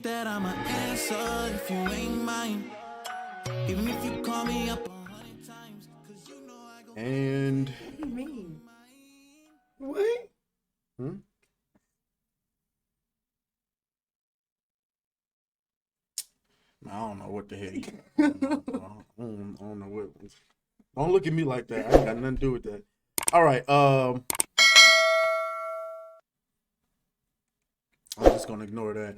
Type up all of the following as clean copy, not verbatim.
That I'ma answer if you ain't mine. Even if you call me up 100 times, cause you know I go. And What do you mean? what? I don't know what the hell. I don't know what. Don't look at me like that. I ain't got nothing to do with that. All right. I'm just gonna ignore that.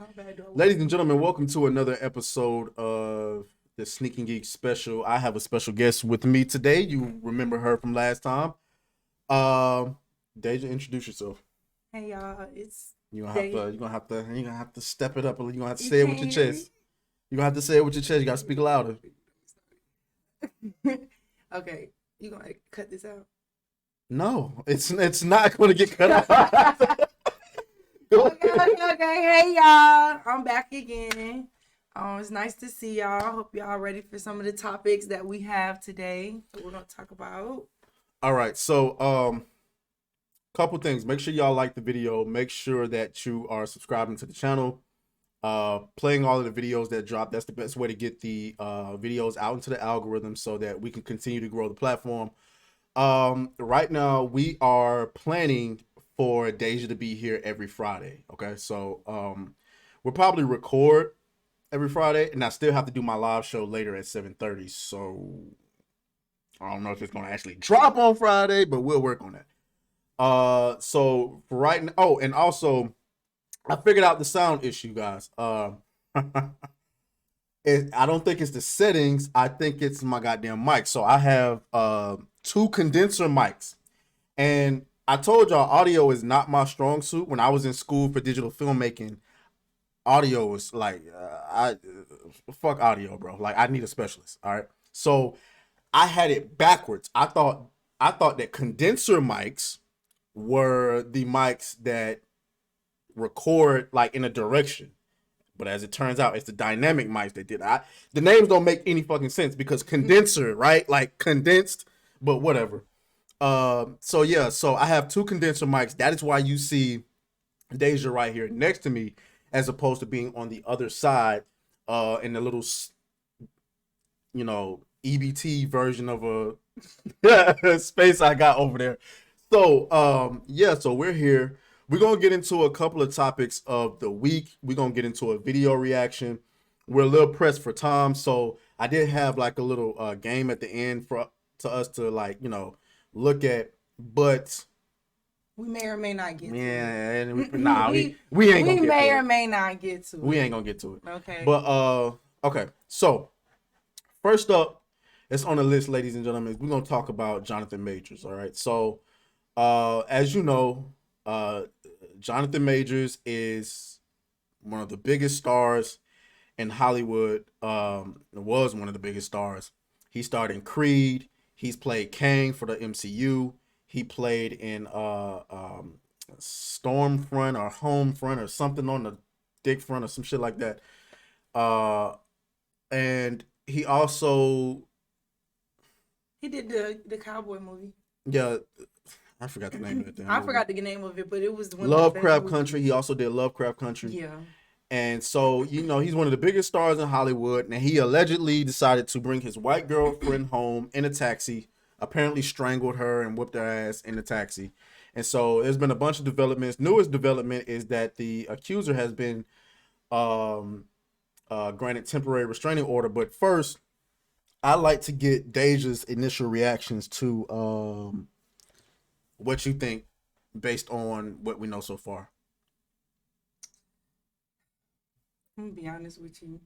Ladies and gentlemen, welcome to another episode of the SNEEK and GEEK special. I have a special guest with me today. You remember her from last time. Desia, introduce yourself. Hey y'all, it's You're gonna have to step it up. You're gonna have to say it with your chest. You're gonna have to say it with your chest. You gotta speak louder. Okay, you gonna cut this out? No, it's not gonna get cut out. Okay. Hey y'all, I'm back again. It's nice to see y'all. Hope y'all ready for some of the topics that we have today that we're gonna talk about. All right, so couple things. Make sure y'all like the video. Make sure that you are subscribing to the channel. Playing all of the videos that drop. That's the best way to get the videos out into the algorithm so that we can continue to grow the platform. Right now we are planning for Desia to be here every Friday. Okay, so we'll probably record every Friday, and I still have to do my live show later at 7:30. So I don't know if it's gonna actually drop on Friday, but we'll work on that. So for right now, oh, and also I figured out the sound issue, guys. I don't think it's the settings. I think it's my goddamn mic. So I have two condenser mics, and I told y'all audio is not my strong suit. When I was in school for digital filmmaking, audio was like fuck audio, bro. Like I need a specialist. All right. So I had it backwards. I thought that condenser mics were the mics that record like in a direction, but as it turns out, it's the dynamic mics that did. The names don't make any fucking sense because condenser, right? Like condensed, but whatever. So yeah, so I have two condenser mics. That is why you see Desia right here next to me, as opposed to being on the other side, in the little, EBT version of a space I got over there. So yeah, so we're here. We're gonna get into a couple of topics of the week. We're gonna get into a video reaction. We're a little pressed for time, so I did have like a little game at the end for us to look at, but we may or may not get to it. Nah, we ain't gonna get to it. We may or may not get to it. We ain't gonna get to it. Okay. But okay. So first up, it's on the list, ladies and gentlemen. We're gonna talk about Jonathan Majors. All right. So as you know, Jonathan Majors is one of the biggest stars in Hollywood. Was one of the biggest stars. He starred in Creed. He's played Kang for the MCU. He played in Stormfront or Homefront or something on the Dick Front or some shit like that. And he also did the cowboy movie. Yeah, I forgot the name of it. I forgot the name of it, but it was one Lovecraft Country. He also did Lovecraft Country. Yeah. And so, he's one of the biggest stars in Hollywood, and he allegedly decided to bring his white girlfriend home in a taxi, apparently strangled her and whipped her ass in the taxi. And so there's been a bunch of developments. Newest development is that the accuser has been granted temporary restraining order. But first, I'd like to get Desia's initial reactions to what you think based on what we know so far. I'm gonna be honest with you.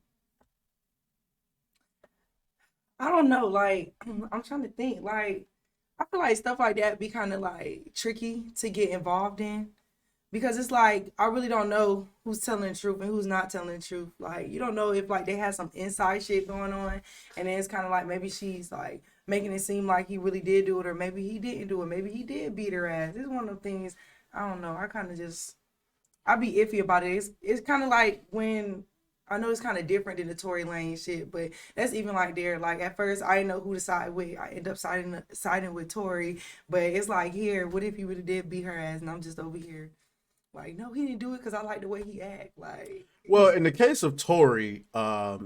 I don't know. Like, I'm trying to think. Like, I feel like stuff like that be kind of like tricky to get involved in because it's like I really don't know who's telling the truth and who's not telling the truth. Like, you don't know if like they had some inside shit going on, and then it's kind of like maybe she's like making it seem like he really did do it, or maybe he didn't do it. Maybe he did beat her ass. It's one of the things. I don't know. I be iffy about it. It's kind of like when I know it's kind of different than the Tory Lane shit, but that's even like there. Like at first, I didn't know who to side with. I end up siding with Tory, but it's like here. What if he really did beat her ass, and I'm just over here Like, no, he didn't do it because I like the way he act. Like, Well, in the case of Tory,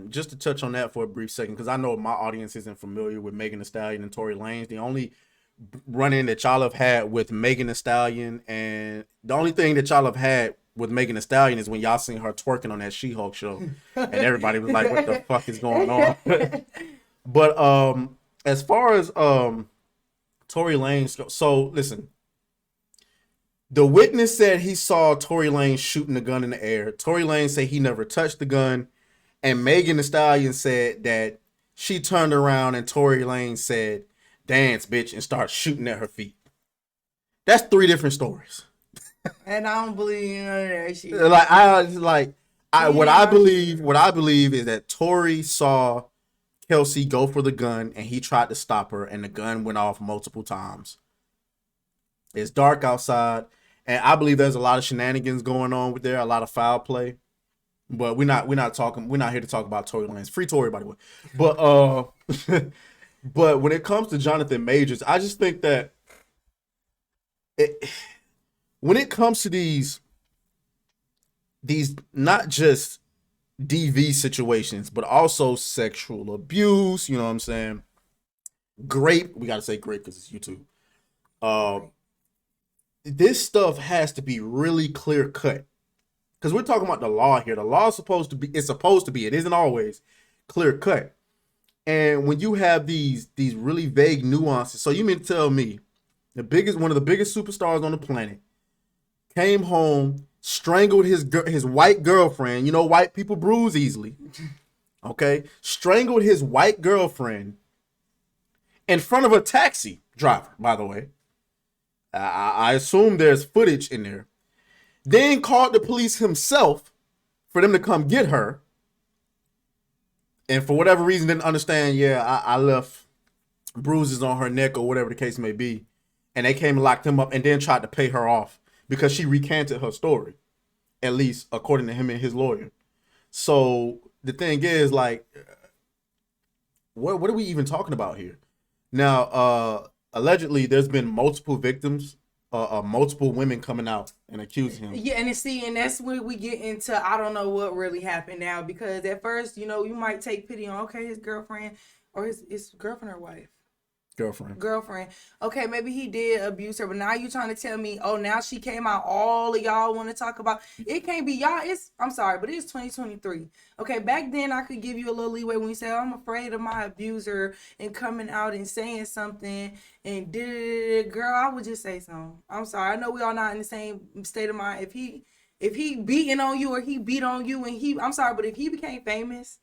just to touch on that for a brief second, because I know my audience isn't familiar with Megan Thee Stallion and Tory Lanez. The only run-in that y'all have had with Megan Thee Stallion, and the only thing that y'all have had with Megan Thee Stallion is when y'all seen her twerking on that She-Hulk show, and everybody was like, "What the fuck is going on?" But as far as Tory Lanez goes, so listen. The witness said he saw Tory Lanez shooting the gun in the air. Tory Lanez said he never touched the gun. And Megan Thee Stallion said that she turned around and Tory Lanez said, "Dance, bitch," and started shooting at her feet. That's 3 different stories. and I don't believe none of that shit. What I believe is that Tory saw Kelsey go for the gun and he tried to stop her and the gun went off multiple times. It's dark outside, and I believe there's a lot of shenanigans going on with there, a lot of foul play. But we're not here to talk about Tory Lanez. Free Tory, by the way. But but when it comes to Jonathan Majors, I just think that when it comes to these not just DV situations, but also sexual abuse, you know what I'm saying? Grape, we gotta say grape because it's YouTube. This stuff has to be really clear cut. Because we're talking about the law here. The law is supposed to be, it isn't always clear cut. And when you have these really vague nuances, so you mean to tell me one of the biggest superstars on the planet came home, strangled his white girlfriend. You know, white people bruise easily. Okay? Strangled his white girlfriend in front of a taxi driver, by the way. I assume there's footage in there. Then called the police himself for them to come get her. And for whatever reason, didn't understand, I left bruises on her neck or whatever the case may be. And they came and locked him up and then tried to pay her off because she recanted her story. At least according to him and his lawyer. So the thing is, like, what are we even talking about here? Now, allegedly, there's been multiple victims, multiple women coming out and accusing him. Yeah, and that's when we get into I don't know what really happened now, because at first, you know, you might take pity on, okay, his girlfriend or his girlfriend or wife. Girlfriend. Okay, maybe he did abuse her, but now you trying to tell me, oh, now she came out, all of y'all want to talk about it. Can't be y'all. I'm sorry, but it's 2023. Okay, back then I could give you a little leeway when you say, oh, I'm afraid of my abuser and coming out and saying something and girl, I would just say something. I'm sorry. I know we all not in the same state of mind. If he beating on you or he beat on you and I'm sorry, but if he became famous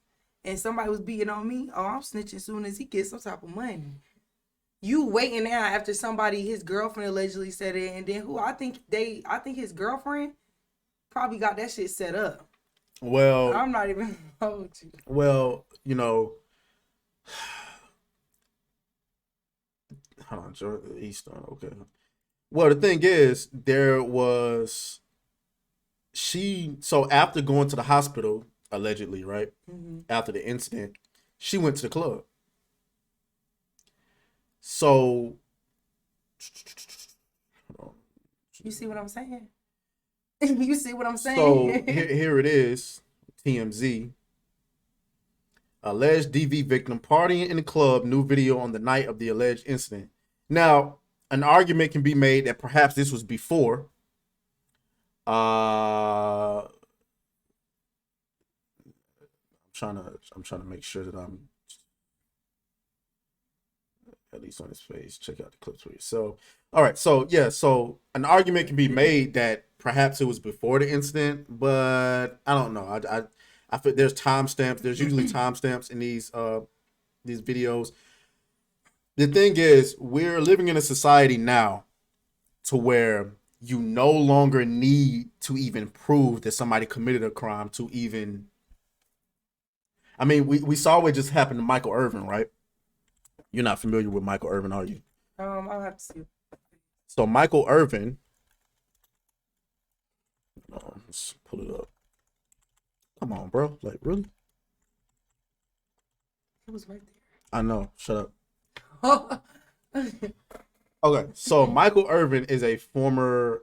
and somebody was beating on me, oh, I'm snitching as soon as he gets some type of money. You waiting now after his girlfriend allegedly said it, and then I think his girlfriend probably got that shit set up. Well, I'm not even hold you. Well, you know, hold on, Eastern, okay. Well, the thing is, so after going to the hospital, allegedly, right? Mm-hmm. After the incident, she went to the club. So, you see what I'm saying? You see what I'm saying? So here it is, TMZ. Alleged DV victim partying in the club, new video on the night of the alleged incident. Now, an argument can be made that perhaps this was before. I'm trying to make sure that I'm at least on his face. Check out the clips for yourself. All right, so yeah, so an argument can be made that perhaps it was before the incident, but I don't know. I feel there's timestamps. There's usually timestamps in these videos. The thing is, we're living in a society now to where you no longer need to even prove that somebody committed a crime to even. I mean, we saw what just happened to Michael Irvin, right? You're not familiar with Michael Irvin, are you? I'll have to see. So Michael Irvin, let's pull it up. Come on, bro. Like, really? It was right there. I know. Shut up. Okay, so Michael Irvin is a former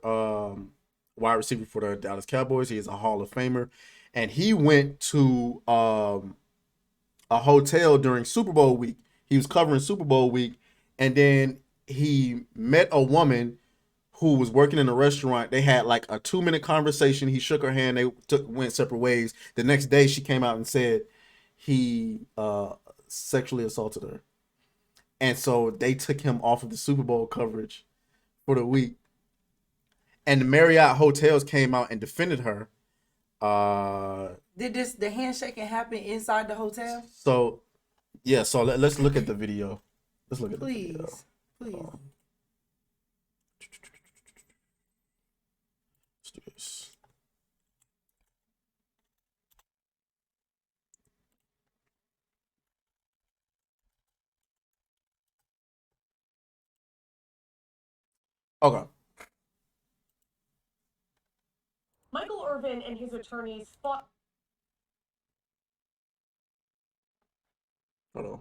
wide receiver for the Dallas Cowboys. He is a Hall of Famer, and he went to a hotel during Super Bowl week. He was covering Super Bowl week, and then he met a woman who was working in a restaurant. They had like a 2-minute conversation. He shook her hand. They went separate ways. The next day, she came out and said he sexually assaulted her. And so they took him off of the Super Bowl coverage for the week. And the Marriott hotels came out and defended her. Did the handshaking happen inside the hotel? So, yeah. So let's look at the video. Let's look at the video. Please. Let's do this. Okay. Michael Irvin and his attorneys fought. Hold on.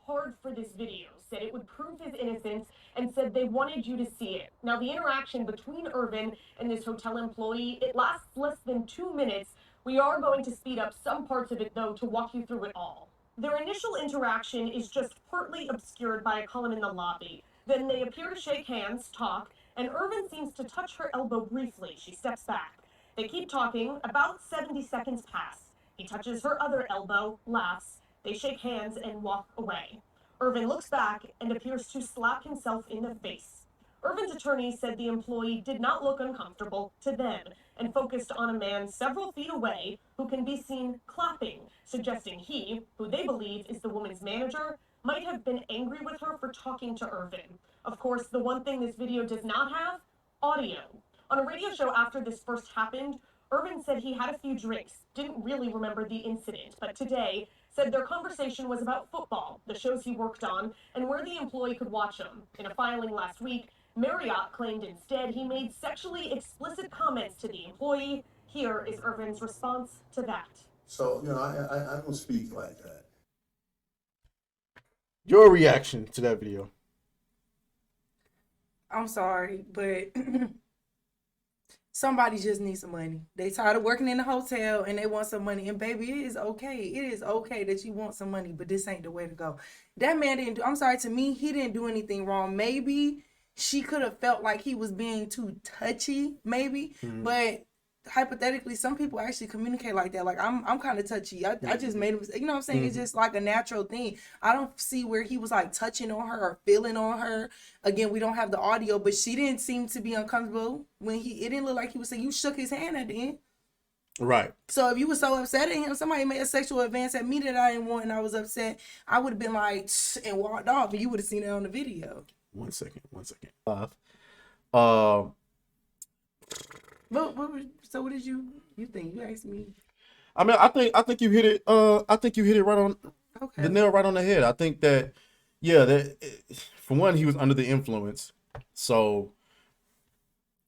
Hard for this video, said it would prove his innocence, and said they wanted you to see it. Now, the interaction between Irvin and this hotel employee, it lasts less than 2 minutes. We are going to speed up some parts of it, though, to walk you through it all. Their initial interaction is just partly obscured by a column in the lobby. Then they appear to shake hands, talk, and Irvin seems to touch her elbow briefly. She steps back. They keep talking. About 70 seconds pass. He touches her other elbow, laughs. They shake hands and walk away. Irvin looks back and appears to slap himself in the face. Irvin's attorney said the employee did not look uncomfortable to them and focused on a man several feet away who can be seen clapping, suggesting he, who they believe is the woman's manager, might have been angry with her for talking to Irvin. Of course, the one thing this video does not have, audio. On a radio show after this first happened, Irvin said he had a few drinks, didn't really remember the incident, but today said their conversation was about football, the shows he worked on, and where the employee could watch them. In a filing last week, Marriott claimed instead he made sexually explicit comments to the employee. Here is Irvin's response to that. So, I don't speak like that. Your reaction to that video? I'm sorry, but somebody just needs some money. They tired of working in the hotel and they want some money. And baby, it is okay. It is okay that you want some money, but this ain't the way to go. That man didn't do, I'm sorry, to me, he didn't do anything wrong. Maybe she could have felt like he was being too touchy, maybe. Mm-hmm. But hypothetically, some people actually communicate like that. Like, I'm kind of touchy. I just made him, you know what I'm saying? Mm-hmm. It's just like a natural thing. I don't see where he was like touching on her or feeling on her. Again, we don't have the audio, but she didn't seem to be uncomfortable when it didn't look like he was saying, you shook his hand at the end. Right. So if you were so upset at him, somebody made a sexual advance at me that I didn't want and I was upset, I would have been like, and walked off, and you would have seen it on the video. One second. So what did you think? You asked me. I mean, I think you hit it. I think you hit it right on the nail right on the head. I think that, for one, he was under the influence. So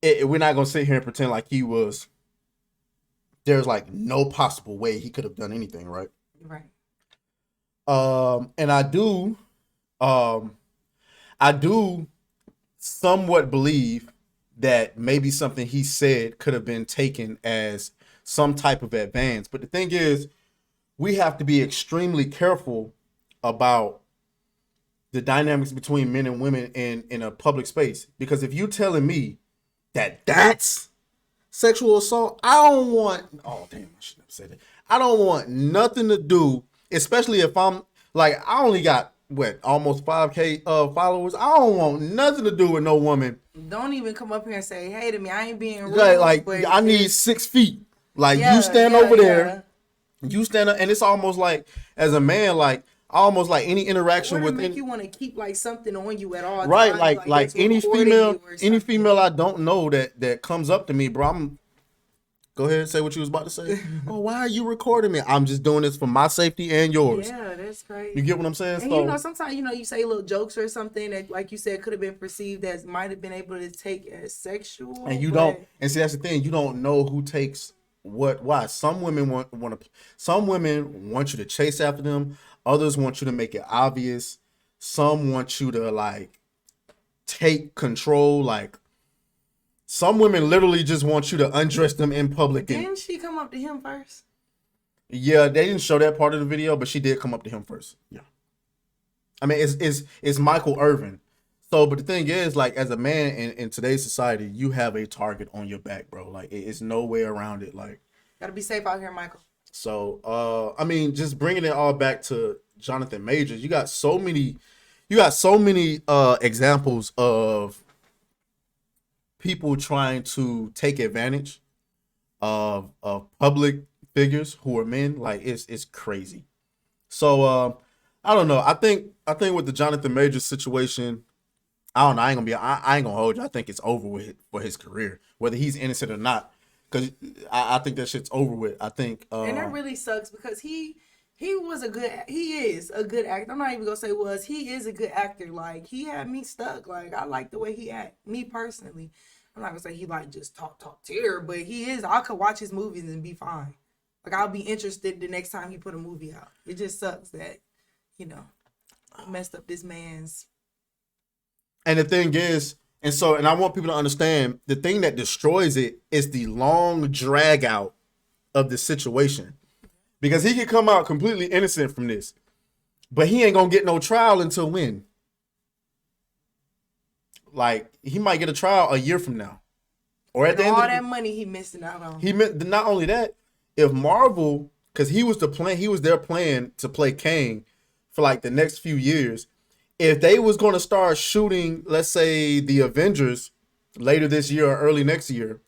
we're not gonna sit here and pretend like he was. There's like no possible way he could have done anything, right? Right. And I do somewhat believe that maybe something he said could have been taken as some type of advance. But the thing is, we have to be extremely careful about the dynamics between men and women in a public space. Because if you're telling me that that's sexual assault, I don't shouldn't have said it. I don't want nothing to do, especially if I'm like, I only got almost 5K followers. I don't want nothing to do with no woman. Don't even come up here and say, hey to me. I ain't being rude. Like I need 6 feet. Like you stand over there. You stand up, and it's almost like as a man, like almost like any interaction with make you want to keep like something on you at all right times, like any female I don't know that comes up to me, bro, go ahead and say what you was about to say. Oh, why are you recording me? I'm just doing this for my safety and yours. Yeah, that's great. You get what I'm saying? And sometimes you say little jokes or something that, like you said, could have been perceived as might have been able to take as sexual. And you don't. And see, that's the thing. You don't know who takes what. Why? Some women want you to chase after them. Others want you to make it obvious. Some want you to like take control. Like Some women literally just want you to undress them in public. And Didn't she come up to him first? yeah, they didn't show that part of the video, but she did come up to him first. Yeah. I mean, it's Michael Irvin. So, but the thing is, like, as a man in today's society, you have a target on your back, bro. Like, it's no way around it. Like, Gotta be safe out here, Michael. so, I mean, just bringing it all back to Jonathan Majors, you got so many examples of people trying to take advantage of public figures who are men. Like, it's crazy. So, I don't know. I think with the Jonathan Majors situation, I don't know. I ain't gonna hold you. I think it's over with for his career, whether he's innocent or not. Because I think that shit's over with. I think, and that really sucks because he is a good actor. I'm not even gonna say was. He is a good actor. Like, he had me stuck. Like, I like the way he act. Me personally, I'm not gonna say he like just talk tear, but he is. I could watch his movies and be fine. Like, I'll be interested the next time he put a movie out. It just sucks that, messed up this man's. and the thing is, and I want people to understand, the thing that destroys it is the long drag out of the situation. Because he could come out completely innocent from this, but he ain't gonna get no trial until when? Like, he might get a trial a year from now, or at the end All of that money he missing out on. he meant not only that, if Marvel, because he was their plan to play Kang for like the next few years. If they was going to start shooting, let's say, the Avengers later this year or early next year,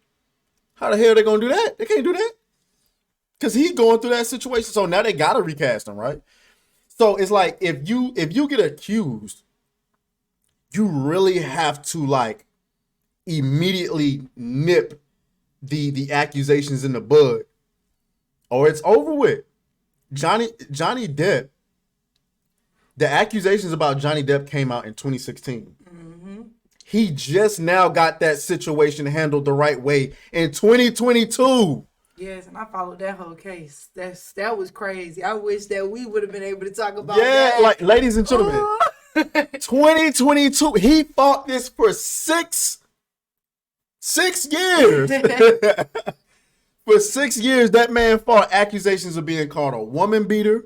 how the hell are they going to do that? They can't do that because he's going through that situation. So now they got to recast him, right? So it's like, if you get accused, you really have to like immediately nip the accusations in the bud, or it's over with. Johnny Depp. The accusations about Johnny Depp came out in 2016. Mm-hmm. He just now got that situation handled the right way in 2022. Yes, and I followed that whole case. That was crazy. I wish that we would have been able to talk about that. Yeah, like, ladies and gentlemen, 2022, he fought this for six years. For 6 years, that man fought accusations of being called a woman beater.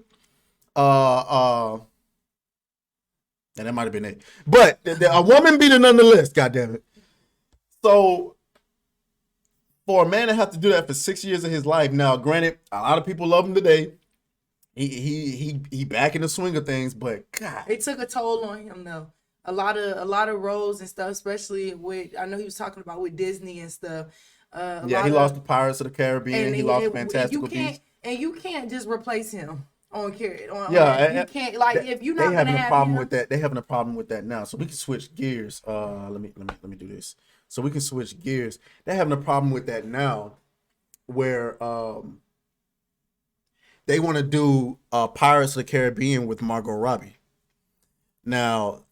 And that might have been it. But a woman beater nonetheless, goddammit. So, for a man to have to do that for 6 years of his life, now, granted, a lot of people love him today. He back in the swing of things, but God. It took a toll on him, though. A lot of roles and stuff, especially with, I know he was talking about with Disney and stuff. Yeah, he lost the Pirates of the Caribbean. He lost Fantastical Beasts. And you can't just replace him on carry. Yeah, you can't, like, if you're not they having gonna a have problem him, with that. They having a problem with that now. So we can switch gears. Let me do this. So we can switch gears. They're having a problem with that now, where they want to do Pirates of the Caribbean with Margot Robbie. Now,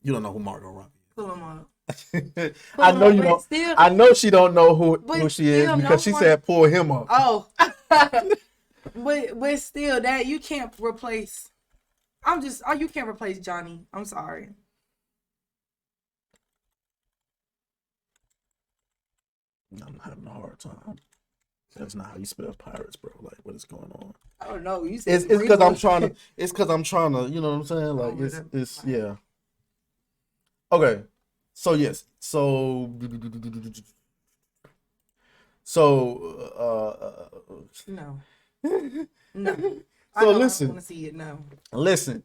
you don't know who Margot Robbie is. pull him up. I know you don't. Still, I know she don't know who she is still, because she no said pull him up. Oh, but still, that you can't replace. You can't replace Johnny. I'm sorry. I'm having a hard time. That's not how you spell pirates, bro. Like, what is going on? I don't know. You It's because I'm trying to. It's because I'm trying to. You know what I'm saying? Like, it's yeah. Okay. So yes. So no. No. So listen. I want to see it now. Listen.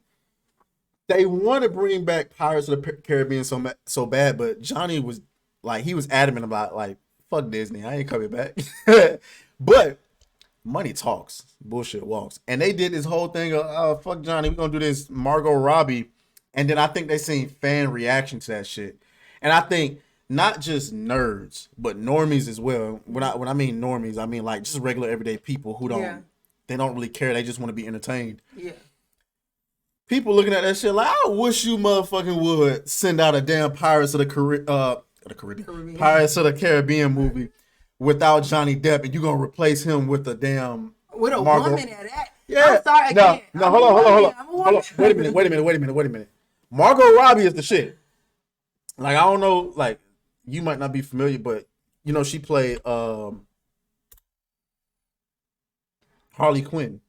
They want to bring back Pirates of the Caribbean so bad, but Johnny was like, he was adamant about, like, fuck Disney, I ain't coming back. But money talks, bullshit walks, and they did this whole thing of, oh, fuck Johnny, we're gonna do this Margot Robbie, and then I think they seen fan reaction to that shit, and I think not just nerds but normies as well. When I mean normies, I mean like just regular everyday people who don't they don't really care, they just want to be entertained. Yeah. People looking at that shit like, I wish you motherfucking would send out a damn Pirates of the Caribbean. Pirates of the Caribbean movie without Johnny Depp, and you gonna replace him with a damn with a Margot. woman at that. Yeah. I'm sorry, again. No, hold on. Wait a minute. Margot Robbie is the shit. Like, I don't know, like, you might not be familiar, but you know she played Harley Quinn.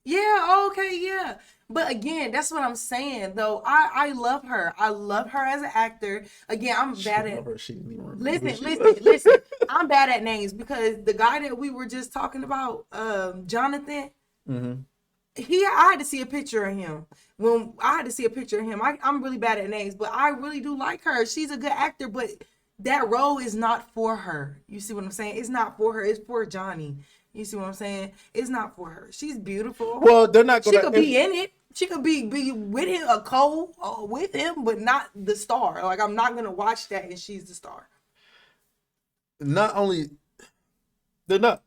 Yeah, okay, yeah. But again, that's what I'm saying though. I love her. I love her as an actor. Again, I'm bad at She didn't even remember listen, who she listen, was. listen. I'm bad at names because the guy that we were just talking about, Jonathan, Mm-hmm. I had to see a picture of him. When I had to see a picture of him, I'm really bad at names, but I really do like her. She's a good actor, but that role is not for her. You see what I'm saying? It's not for her. It's for Johnny. You see what I'm saying? It's not for her. She's beautiful. Well, they're not She gonna. could be in it. She could be with him, a co with him, but not the star. Like I'm not gonna watch that, and she's the star. Not only they're not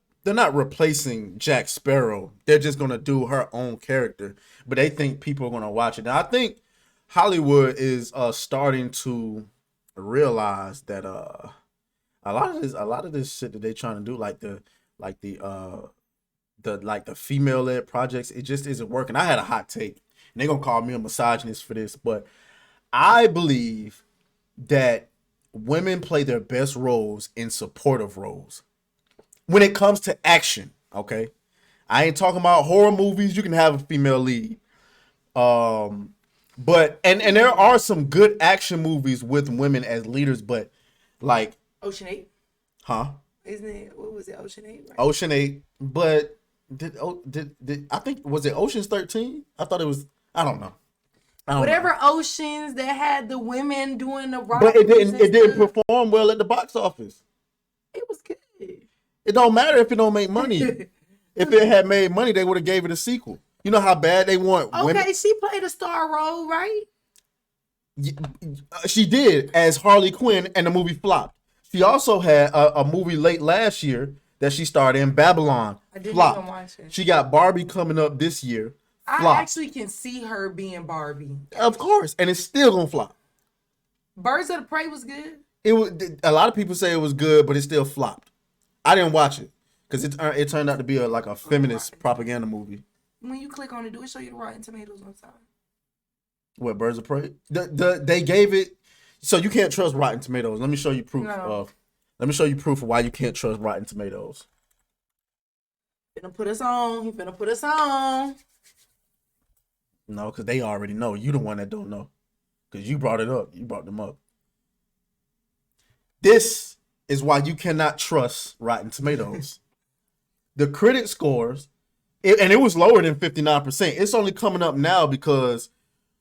replacing Jack Sparrow. They're just gonna do her own character, but they think people are gonna watch it. Now I think Hollywood is starting to realize that a lot of this shit that they trying to do, like the female led projects, it just isn't working. I had a hot take, and they're gonna call me a misogynist for this, but I believe that women play their best roles in supportive roles when it comes to action. Okay, I ain't talking about horror movies. You can have a female lead, but and there are some good action movies with women as leaders, but like Ocean 8, huh? isn't it? What was it? Ocean 8, right? Ocean 8, but did I think, was it Ocean's 13? I thought it was, I don't know. Whatever oceans that had the women doing the But it robberies didn't and stuff, perform well at the box office. it was good. It don't matter if it don't make money. If it had made money, they would have gave it a sequel. You know how bad they want women. Okay, she played a star role, right? She did as Harley Quinn, and the movie flopped. She also had a movie late last year that she starred in, Babylon. I didn't Flopped. even watch it. She got Barbie coming up this year. I Flopped. actually can see her being Barbie. Of course, and it's still gonna flop. Birds of the Prey was good. It was, a lot of people say it was good, but it still flopped. I didn't watch it because it turned out to be like a feminist propaganda movie. When you click on it, do it show you the Rotten Tomatoes on top? What, Birds of Prey? They gave it, so you can't trust Rotten Tomatoes. Let me show you proof No. of why you can't trust Rotten Tomatoes. Finna put us on. He finna put us on. No, because they already know. You the one that don't know. Because you brought it up. You brought them up. This is why you cannot trust Rotten Tomatoes. The critic scores, and it was lower than 59%. It's only coming up now because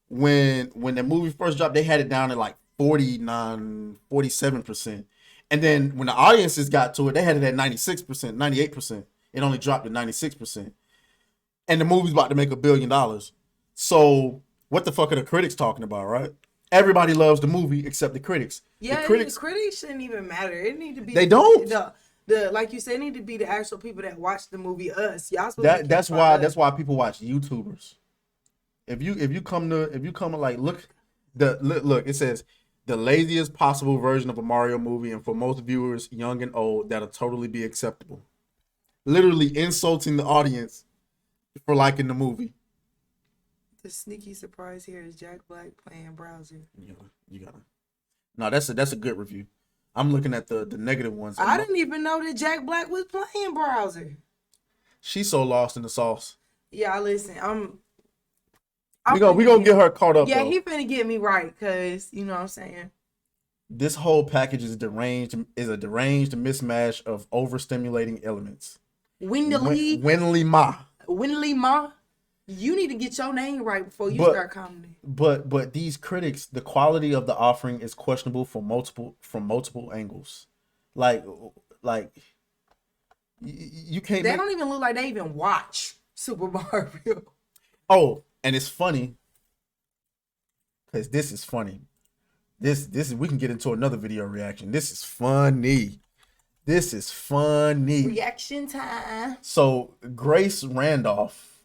when the movie first dropped, they had it down at like 49, 47%. And then when the audiences got to it, they had it at 96%, 98%. It only dropped to 96%. And the movie's about to make $1 billion. So what the fuck are the critics talking about, right? Everybody loves the movie except the critics. Yeah, the critics shouldn't even matter. It need to be. They don't. The like you said, it need to be the actual people that watch the movie. Us, y'all. That's why people watch YouTubers. If you come to like look, it says the laziest possible version of a Mario movie, and for most viewers, young and old, that'll totally be acceptable. Literally insulting the audience for liking the movie. The sneaky surprise here is Jack Black playing browser. You gotta. No, that's a good review. I'm looking at the negative ones. I didn't even know that Jack Black was playing browser. She's so lost in the sauce. Yeah, listen, We gonna get her caught up. Yeah, though. he finna get me right, cause you know what I'm saying. This whole package is a deranged mismatch of overstimulating elements. Winley Ma. You need to get your name right before you start commenting. But these critics, the quality of the offering is questionable from multiple angles. Like you can't. They don't even look like they even watch Super Mario. Oh, and it's funny because this is funny. This is, we can get into another video reaction. This is funny. Reaction time. So Grace Randolph.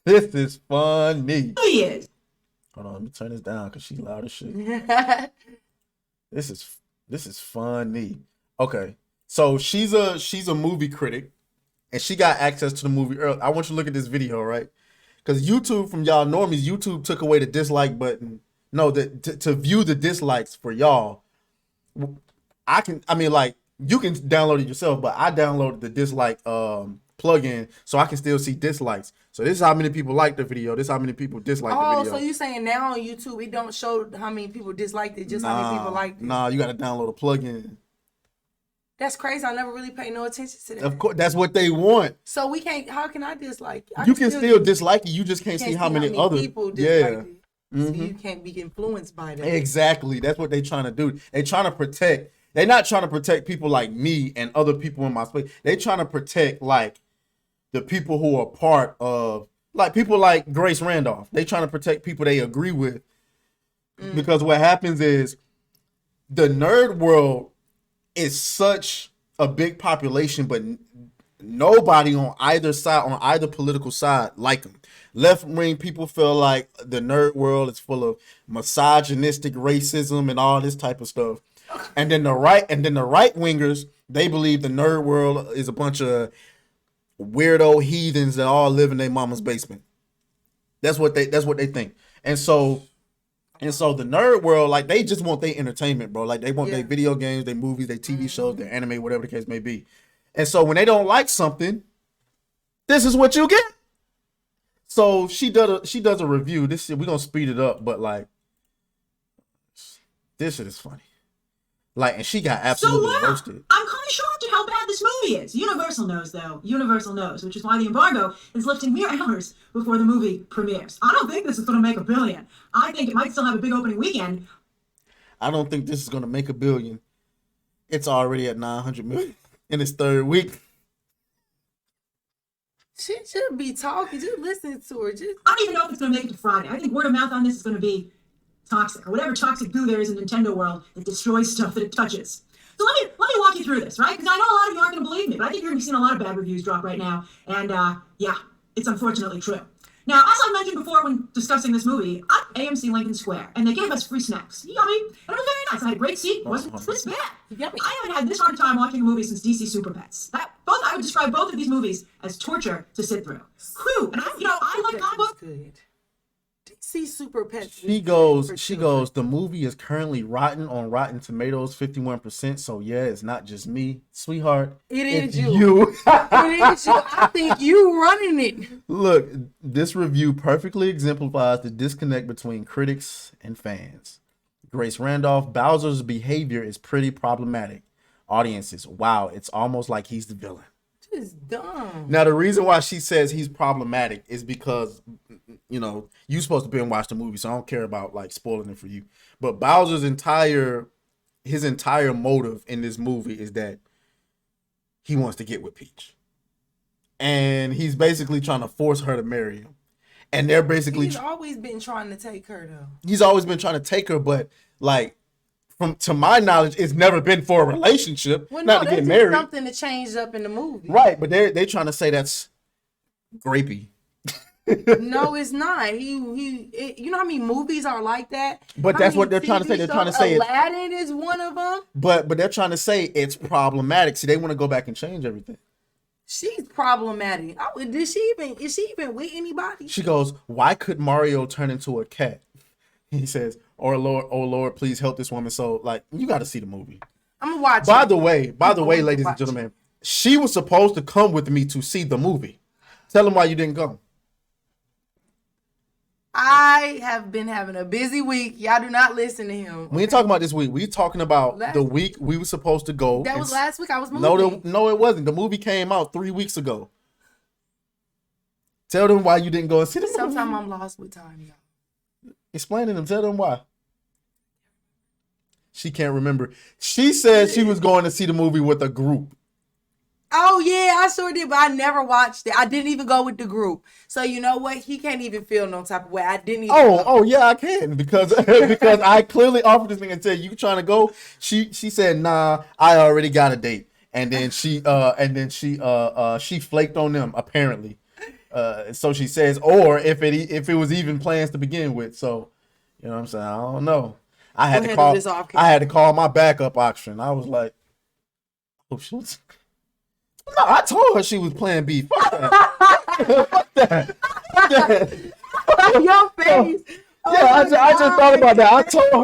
This is funny. Oh yes. Hold on, let me turn this down because she's loud as shit. This is funny. Okay, so she's a movie critic, and she got access to the movie early. I want you to look at this video, right? Because YouTube, from y'all normies, YouTube took away the dislike button. No, to view the dislikes for y'all. I mean, like, you can download it yourself, but I downloaded the dislike plugin so I can still see dislikes. So this is how many people like the video. This is how many people dislike the video. So you saying now on YouTube it don't show how many people disliked it, just how many people liked it? Nah, you got to download a plugin. That's crazy. I never really paid no attention to that. Of course, that's what they want. So we can't. How can I dislike? You can still dislike it. You just can't see how many other people dislike it. Mm-hmm. So you can't be influenced by that. Exactly. That's what they're trying to do. They're trying to protect. They're not trying to protect people like me and other people in my space. They're trying to protect like the people who are part of, like, people like Grace Randolph. They're trying to protect people they agree with. Because what happens is the nerd world is such a big population, but nobody on either side, on either political side, like them. Left wing people feel like the nerd world is full of misogynistic racism and all this type of stuff. And then the right wingers, they believe the nerd world is a bunch of weirdo heathens that all live in their mama's basement. That's what they think. And so the nerd world, like, they just want their entertainment, bro. Like, they want their video games, their movies, their TV shows, their anime, whatever the case may be. And so when they don't like something, this is what you get. So she does a review. This shit, we're gonna speed it up, but like, this shit is funny. Like, and she got absolutely roasted. I'm kind of shocked at how bad this movie is. Universal knows, though. Universal knows, which is why the embargo is lifting mere hours before the movie premieres. I don't think this is going to make $1 billion. I think it might still have a big opening weekend. I don't think this is going to make $1 billion. It's already at 900 million in its third week. She should be talking. Just listen to her. I don't even know if it's going to make it to Friday. I think word of mouth on this is going to be toxic, or whatever toxic goo there is in Nintendo world that destroys stuff that it touches. So let me walk you through this, right? Because I know a lot of you aren't going to believe me, but I think you're going to be seeing a lot of bad reviews drop right now, and yeah, it's unfortunately true. Now, as I mentioned before when discussing this movie, I'm at AMC Lincoln Square, and they gave us free snacks. Yummy, and it was very nice. I had a great seat. It wasn't this bad. I haven't had this hard a time watching a movie since DC Super Pets. I would describe both of these movies as torture to sit through. Whew, and I like comic books. Good. DC Super Pets. She goes, the movie is currently rotten on Rotten Tomatoes, 51%. So yeah, it's not just me, sweetheart. It's you. It is you. I think you running it. Look, this review perfectly exemplifies the disconnect between critics and fans. Grace Randolph, Bowser's behavior is pretty problematic. Audiences, wow, it's almost like he's the villain. Just dumb. Now, the reason why she says he's problematic is because, you're supposed to be and watch the movie, so I don't care about like spoiling it for you. But Bowser's entire motive in this movie is that he wants to get with Peach, and he's basically trying to force her to marry him. And they're basically he's always been trying to take her though. He's always been trying to take her, but like, to my knowledge, it's never been for a relationship, not to get married. Something that changed up in the movie, right? But they're trying to say that's grapey. No, it's not. You know how many movies are like that? But that's what they're trying to say. They're trying to say Aladdin is one of them. But they're trying to say it's problematic. See, they want to go back and change everything. She's problematic. Is she even with anybody? She goes, "Why could Mario turn into a cat?" He says, "Oh Lord, please help this woman." So, like, you got to see the movie. I'm gonna watch. By the way, ladies and gentlemen, she was supposed to come with me to see the movie. Tell them why you didn't come. I have been having a busy week. Y'all do not listen to him. We ain't talking about this week. We talking about the week we were supposed to go. That was last week. I was moving. No, it wasn't. The movie came out 3 weeks ago. Tell them why you didn't go and see the movie. Sometimes I'm lost with time, y'all. Explain to them. Tell them why. She can't remember. She said she was going to see the movie with a group. Oh, yeah, I sure did, but I never watched it. I didn't even go with the group. So, you know what? He can't even feel no type of way. I didn't even go. Oh, yeah, I can. Because I clearly offered this thing and said, "You trying to go?" She said, "Nah, I already got a date." And then she flaked on them, apparently. So she says, or if it was even plans to begin with. So, you know what I'm saying? I don't know. I had to call my backup option. I was like, "Oh, shit." No, I told her she was plan B. Fuck that. Fuck that. Your face. I just thought about that.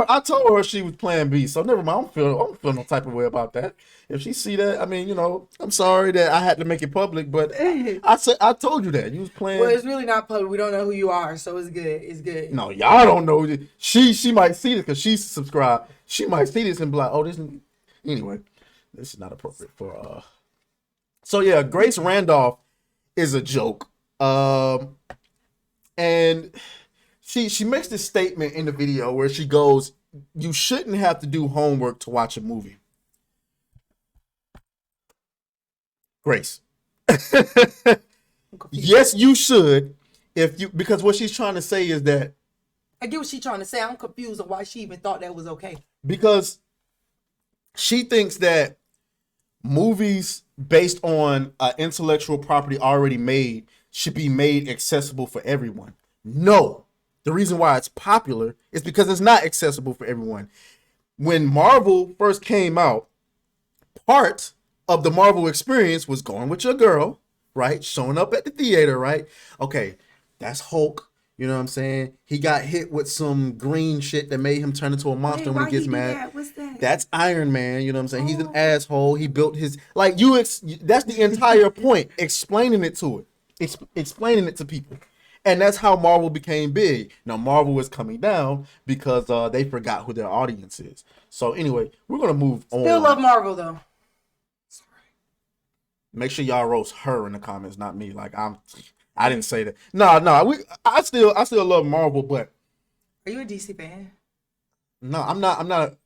I told her she was Plan B. So never mind. I don't feel no type of way about that. If she see that, I mean, I'm sorry that I had to make it public, but I told you that you was playing. Well, it's really not public. We don't know who you are, so it's good. It's good. No, y'all don't know. She might see this because she's subscribed. She might see this and be like, oh, this. Anyway, this is not appropriate for. So yeah, Grace Randolph is a joke. And she makes this statement in the video where she goes, "You shouldn't have to do homework to watch a movie." Grace. Yes, you should. Because what she's trying to say is that I get what she's trying to say. I'm confused on why she even thought that was okay. because she thinks that movies based on intellectual property already made should be made accessible for everyone. No, the reason why it's popular is because it's not accessible for everyone. When Marvel first came out, part of the Marvel experience was going with your girl, right? Showing up at the theater, right? Okay, that's Hulk. You know what I'm saying? He got hit with some green shit that made him turn into a monster when he gets mad. That? What's that? That's Iron Man. You know what I'm saying? He's an asshole. He built his that's the entire point. Explaining it to it, explaining it to people, and that's how Marvel became big. Now Marvel is coming down because they forgot who their audience is. So anyway, we're gonna move on. Still love Marvel though. Make sure y'all roast her in the comments, not me. I didn't say that. No. I still love Marvel, but Are you a DC fan? no, I'm not.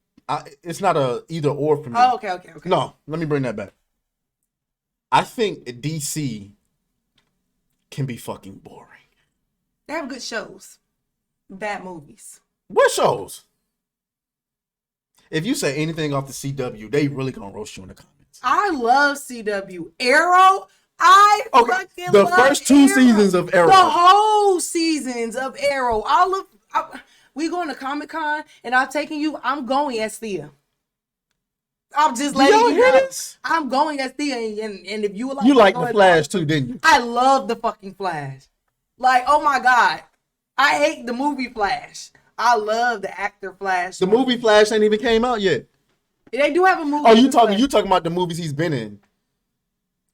It's not a either or for me. Oh, okay. No, let me bring that back. I think DC can be fucking boring. They have good shows, bad movies. What shows? If you say anything off the CW, they really gonna roast you in the comments. I love CW. Arrow. I fucking the love first two Arrow. seasons of Arrow. The whole seasons of Arrow. We going to Comic-Con and I'm taking you. I'm going as Thea. I'm just letting you know. This? I'm going as Thea, and if you would like, you like the Flash too, didn't you? I love the fucking Flash. Like, oh my god, I hate the movie Flash. I love the actor Flash. The movie Flash ain't even came out yet. They do have a movie. Oh, you talking about the movies he's been in?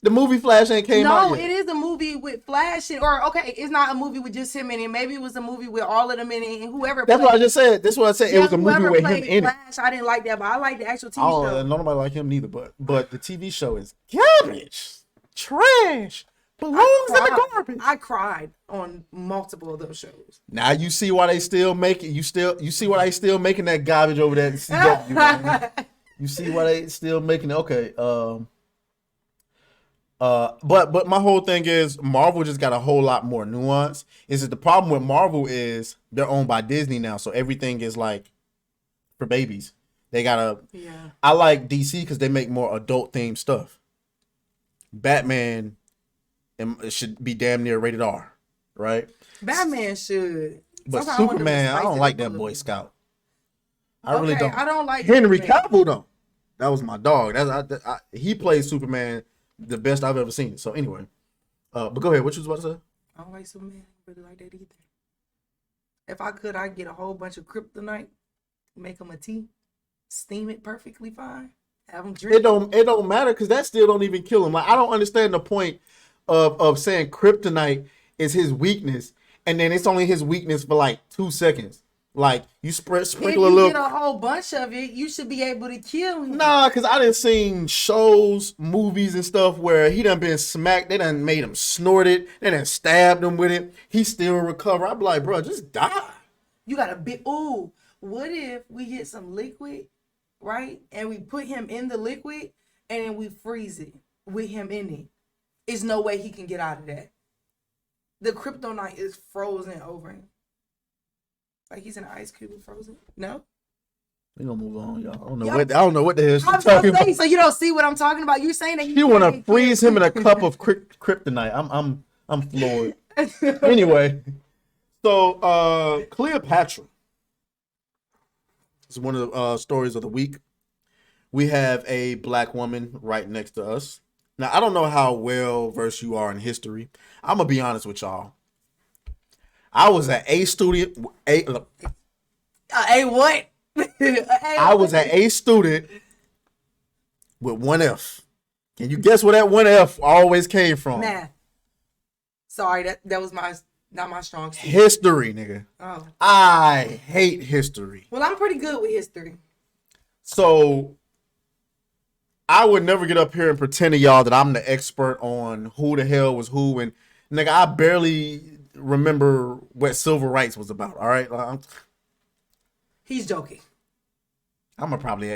The movie Flash ain't came out yet. No, it is a movie with Flash. It's not a movie with just him in it. Maybe it was a movie with all of them in it and whoever. That's what I just said. That's what I said. It was a movie with him in Flash, I didn't like that, but I like the actual TV show. Nobody like him neither. But the TV show is garbage, trash, belongs in the garbage. I cried on multiple of those shows. Now you see why they still make it. You see why they still making that garbage over there at CW. Man. You see why they still making it. Okay. But my whole thing is Marvel just got a whole lot more nuance. Is that the problem with Marvel is they're owned by Disney now, so everything is like for babies. They gotta. Yeah. I like DC because they make more adult themed stuff. Batman, it should be damn near rated R, right? Batman should. But Superman, I don't like that Boy Scout. I really don't. I don't like Henry Cavill though. That was my dog. He plays Superman the best I've ever seen. So anyway, but go ahead. What you was about to say? I don't like Superman. I really like that either. If I could, I'd get a whole bunch of kryptonite, make him a tea, steam it perfectly fine, have him drink. It don't matter because that still don't even kill him. Like I don't understand the point of saying kryptonite is his weakness, and then it's only his weakness for like 2 seconds. Like you sprinkle a little. If you get a whole bunch of it, you should be able to kill him. Nah, because I done seen shows, movies, and stuff where he done been smacked. They done made him snort it. They done stabbed him with it. He still recover. I'd be like, bro, just die. You got a bit. Ooh, what if we get some liquid, right? And we put him in the liquid, and then we freeze it with him in it. There's no way he can get out of that. The kryptonite is frozen over him. Like he's in an ice cube frozen. No? We gonna move on, y'all. I don't know what the hell she's talking about. So you don't see what I'm talking about? You're saying that you want to freeze him in a cup of kryptonite. I'm floored. Anyway, so Cleopatra is one of the stories of the week. We have a black woman right next to us. Now I don't know how well versed you are in history. I'm gonna be honest with y'all. I was an A student. A what? I was an A student with one F. Can you guess where that one F always came from? Math. Sorry, that was not my strong suit. History, nigga. Oh. I hate history. Well, I'm pretty good with history. So I would never get up here and pretend to y'all that I'm the expert on who the hell was who, and nigga, I barely remember what civil rights was about. All right, He's joking. I'm gonna probably.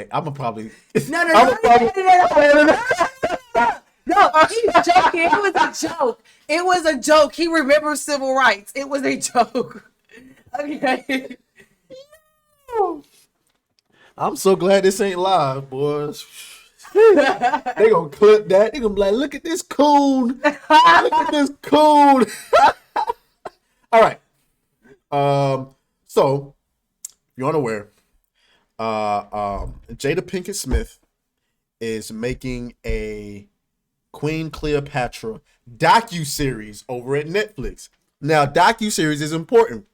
No, he's joking. It was a joke. It was a joke. He remembers civil rights. It was a joke. Okay. I'm so glad this ain't live, boys. They gonna clip that. They gonna be like, look at this coon. Look at this coon. All right. So if you're unaware, Jada Pinkett Smith is making a Queen Cleopatra docu-series over at Netflix. Now, docu-series is important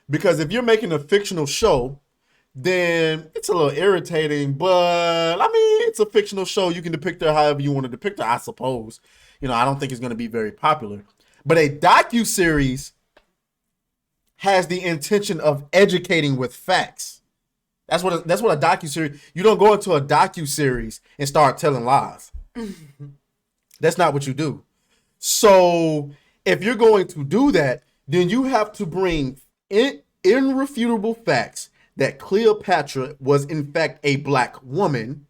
because if you're making a fictional show, then it's a little irritating, but I mean, it's a fictional show. You can depict her however you want to depict her, I suppose. You know, I don't think it's going to be very popular. But a docu-series has the intention of educating with facts. That's what a docu-series, you don't go into a docu-series and start telling lies. That's not what you do. So if you're going to do that, then you have to bring irrefutable facts that Cleopatra was in fact a black woman,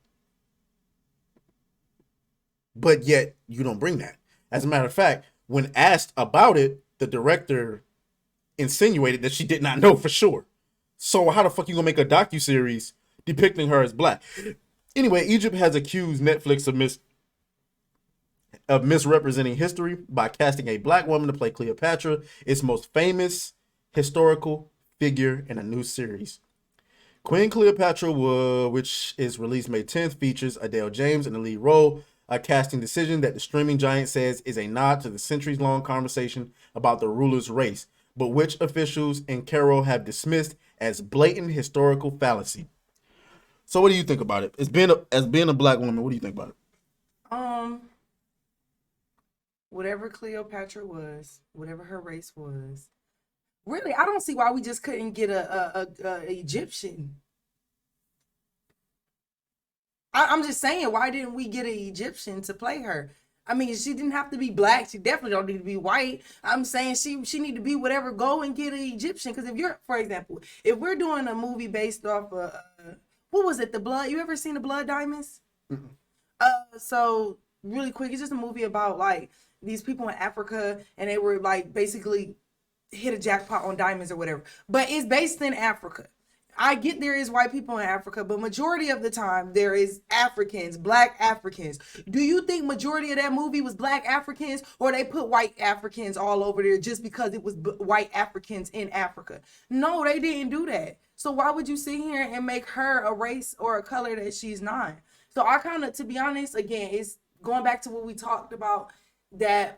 but yet you don't bring that. As a matter of fact, when asked about it, the director insinuated that she did not know for sure. So how the fuck you gonna make a docuseries depicting her as black? Anyway, Egypt has accused Netflix of misrepresenting history by casting a black woman to play Cleopatra, its most famous historical figure in a new series. Queen Cleopatra, which is released May 10th, features Adele James in the lead role, a casting decision that the streaming giant says is a nod to the centuries-long conversation about the ruler's race, but which officials in Cairo have dismissed as blatant historical fallacy. So what do you think about it? As being a black woman, what do you think about it? Whatever Cleopatra was, whatever her race was, really, I don't see why we just couldn't get a Egyptian. I'm just saying, why didn't we get an Egyptian to play her? I mean, she didn't have to be black. She definitely don't need to be white. I'm saying she need to be whatever. Go and get an Egyptian. Because if you're, for example, if we're doing a movie based off of, what was it, The Blood? You ever seen The Blood Diamonds? Mm-hmm. So really quick, it's just a movie about like these people in Africa, and they were like basically hit a jackpot on diamonds or whatever. But it's based in Africa. I get there is white people in Africa, but majority of the time there is Africans, black Africans. Do you think majority of that movie was black Africans, or they put white Africans all over there just because it was white Africans in Africa? No, they didn't do that. So why would you sit here and make her a race or a color that she's not? So I kind of, to be honest, again, it's going back to what we talked about, that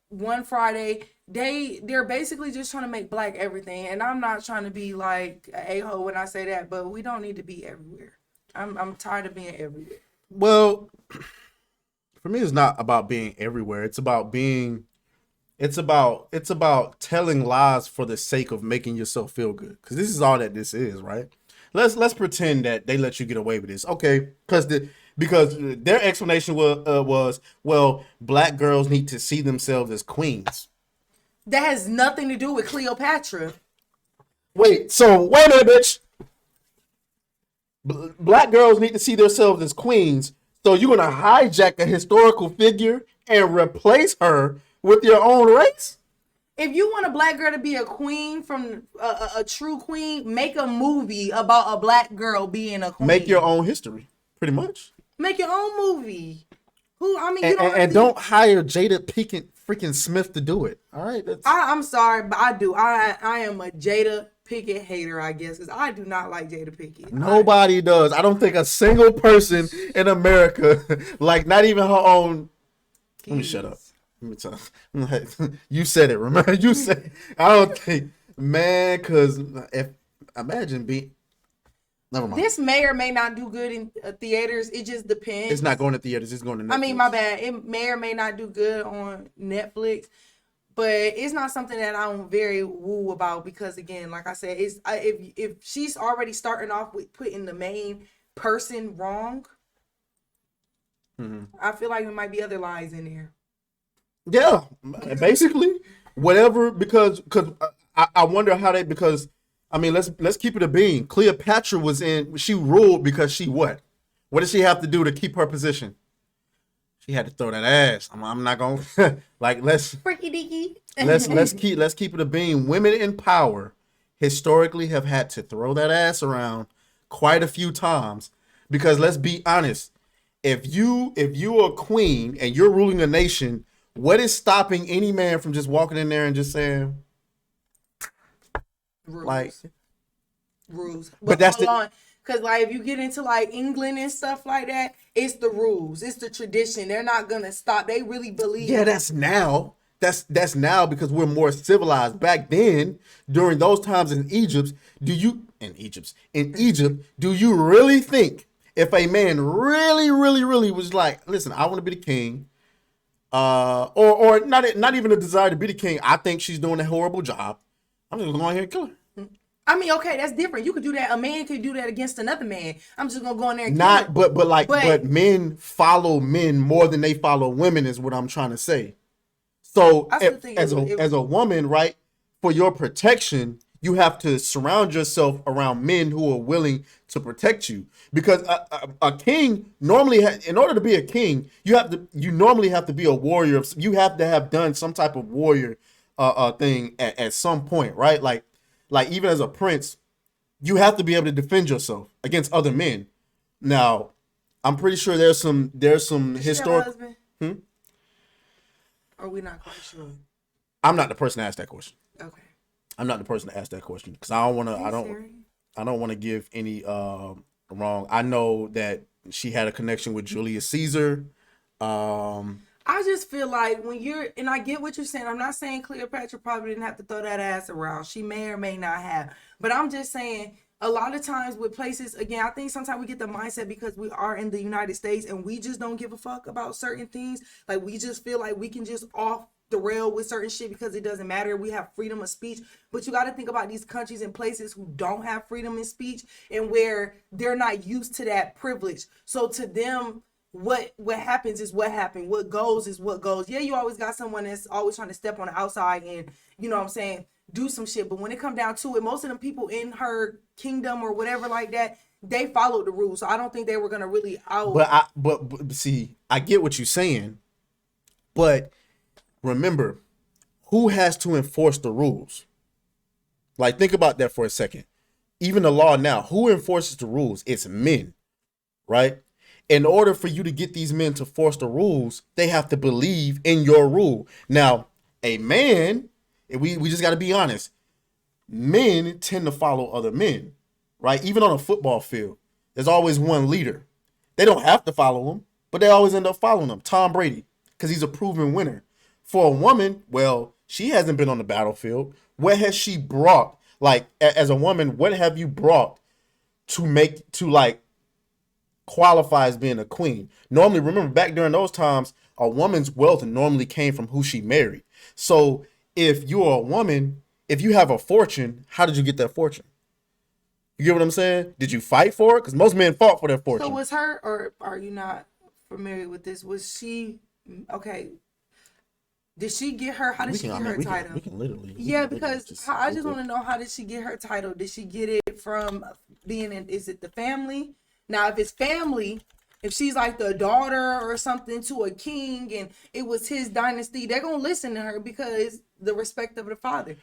one Friday, they're basically just trying to make black everything. And I'm not trying to be like an a-hole when I say that, but we don't need to be everywhere. I'm tired of being everywhere. Well, for me, it's not about being everywhere. It's about telling lies for the sake of making yourself feel good. Because this is all that this is, right? Let's pretend that they let you get away with this, okay? Because their explanation was, well, black girls need to see themselves as queens. That has nothing to do with Cleopatra. Wait a minute, bitch. Black girls need to see themselves as queens. So you're gonna hijack a historical figure and replace her with your own race? If you want a black girl to be a queen, from a true queen, make a movie about a black girl being a queen. Make your own history, pretty much. Make your own movie. Don't hire Jada Pinkett freaking Smith to do it. All right. I'm sorry, but I do. I am a Jada Pinkett hater, I guess, because I do not like Jada Pinkett. Nobody does. I don't think a single person in America, like not even her own. Let me shut up. Let me tell you. You said it. Remember, you said it. I don't think Man, because if imagine being, never mind. This may or may not do good in theaters. It just depends. It's not going to theaters. It's going to Netflix. I mean, my bad. It may or may not do good on Netflix, but it's not something that I'm very woo about because, again, like I said, if she's already starting off with putting the main person wrong, I feel like there might be other lies in there. Yeah, basically, whatever. Because I wonder how they, because I mean, let's keep it a bean. Cleopatra she ruled because she what? What did she have to do to keep her position? She had to throw that ass. I'm not gonna like Freaky deaky. let's keep it a bean. Women in power historically have had to throw that ass around quite a few times because let's be honest, if you are a queen and you're ruling a nation, what is stopping any man from just walking in there and just saying Rules. like rules? But that's hold on. Because, like, if you get into, like, England and stuff like that, it's the rules. It's the tradition. They're not going to stop. They really believe. yeah, that's now. That's now because we're more civilized. Back then, during those times in Egypt, do you really think if a man really was like, listen, I want to be the king, or not even a desire to be the king, I think she's doing a horrible job, I'm just gonna go in here and kill her. I mean, okay, that's different. You could do that. A man could do that against another man. I'm just gonna go in there and kill him. But men follow men more than they follow women is what I'm trying to say. So as a woman, right, for your protection, you have to surround yourself around men who are willing to protect you. Because a king normally, in order to be a king, you normally have to be a warrior. You have to have done some type of warrior thing at some point, right? Like even as a prince, you have to be able to defend yourself against other men. Now, I'm pretty sure there's some historical. Are we not quite sure? I'm not the person to ask that question. Okay. I'm not the person to ask that question because I don't want to give any wrong. I know that she had a connection with Julius Caesar. I just feel like and I get what you're saying. I'm not saying Cleopatra probably didn't have to throw that ass around. She may or may not have. But I'm just saying a lot of times with places, again, I think sometimes we get the mindset because we are in the United States and we just don't give a fuck about certain things. Like we just feel like we can just off the rail with certain shit because it doesn't matter. We have freedom of speech. But you got to think about these countries and places who don't have freedom of speech and where they're not used to that privilege. So to them, what happens is what happened. What goes is what goes. Yeah, you always got someone that's always trying to step on the outside and, you know what I'm saying, do some shit. But when it come down to it, most of them people in her kingdom or whatever like that, they followed the rules. So I don't think they were gonna really out. But see, I get what you're saying, but remember, who has to enforce the rules? Like, think about that for a second. Even the law now, who enforces the rules? It's men, right? In order for you to get these men to force the rules, they have to believe in your rule. Now, a man, we just got to be honest, men tend to follow other men, right? Even on a football field, there's always one leader. They don't have to follow him, but they always end up following him. Tom Brady, because he's a proven winner. For a woman, well, she hasn't been on the battlefield. What has she brought? Like, as a woman, what have you brought to qualify as being a queen? Normally, remember back during those times, a woman's wealth normally came from who she married. So if you're a woman, if you have a fortune, how did you get that fortune? You get what I'm saying? Did you fight for it? Because most men fought for their fortune. So was her, or are you not familiar with this? Was she, okay, did she get her, how did she get her title? We can literally. Yeah, because I just want to know, how did she get her title? Did she get it from being in, is it the family? Now, if it's family, if she's like the daughter or something to a king and it was his dynasty, they're going to listen to her because the respect of the father.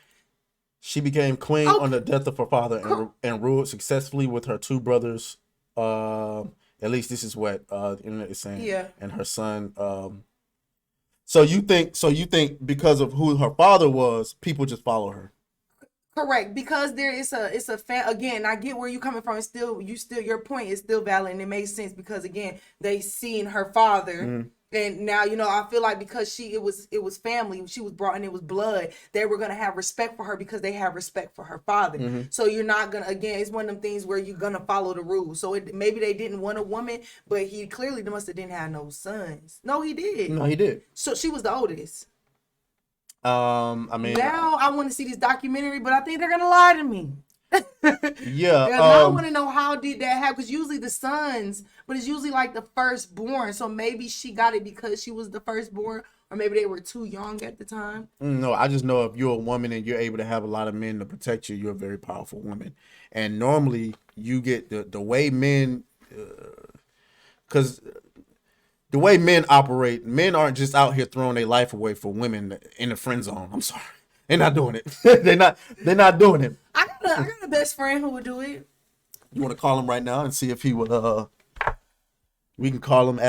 She became queen on the death of her father and ruled successfully with her two brothers. At least this is what the internet is saying. Yeah. And her son. So you think because of who her father was, people just follow her? Correct, because it's a fan. Again, I get where you coming from. It's still your point is still valid and it makes sense because again they seen her father And now, I feel like because it was family, she was brought in, it was blood, they were gonna have respect for her because they have respect for her father. So you're not gonna, again, it's one of them things where you're gonna follow the rules. So maybe they didn't want a woman, but he clearly must have didn't have no sons. No, he did. No, he did. So she was the oldest. I mean, now I want to see this documentary, but I think they're gonna lie to me. yeah. Now I want to know how did that happen, because usually the sons, but it's usually like the firstborn. So maybe she got it because she was the firstborn, or maybe they were too young at the time. No, I just know if you're a woman and you're able to have a lot of men to protect you, you're a very powerful woman. And normally you get the way men, because the way men operate, men aren't just out here throwing their life away for women in the friend zone. I'm sorry. They're not doing it. They're not doing it. I got a best friend who would do it. You want to call him right now and see if he would we can call him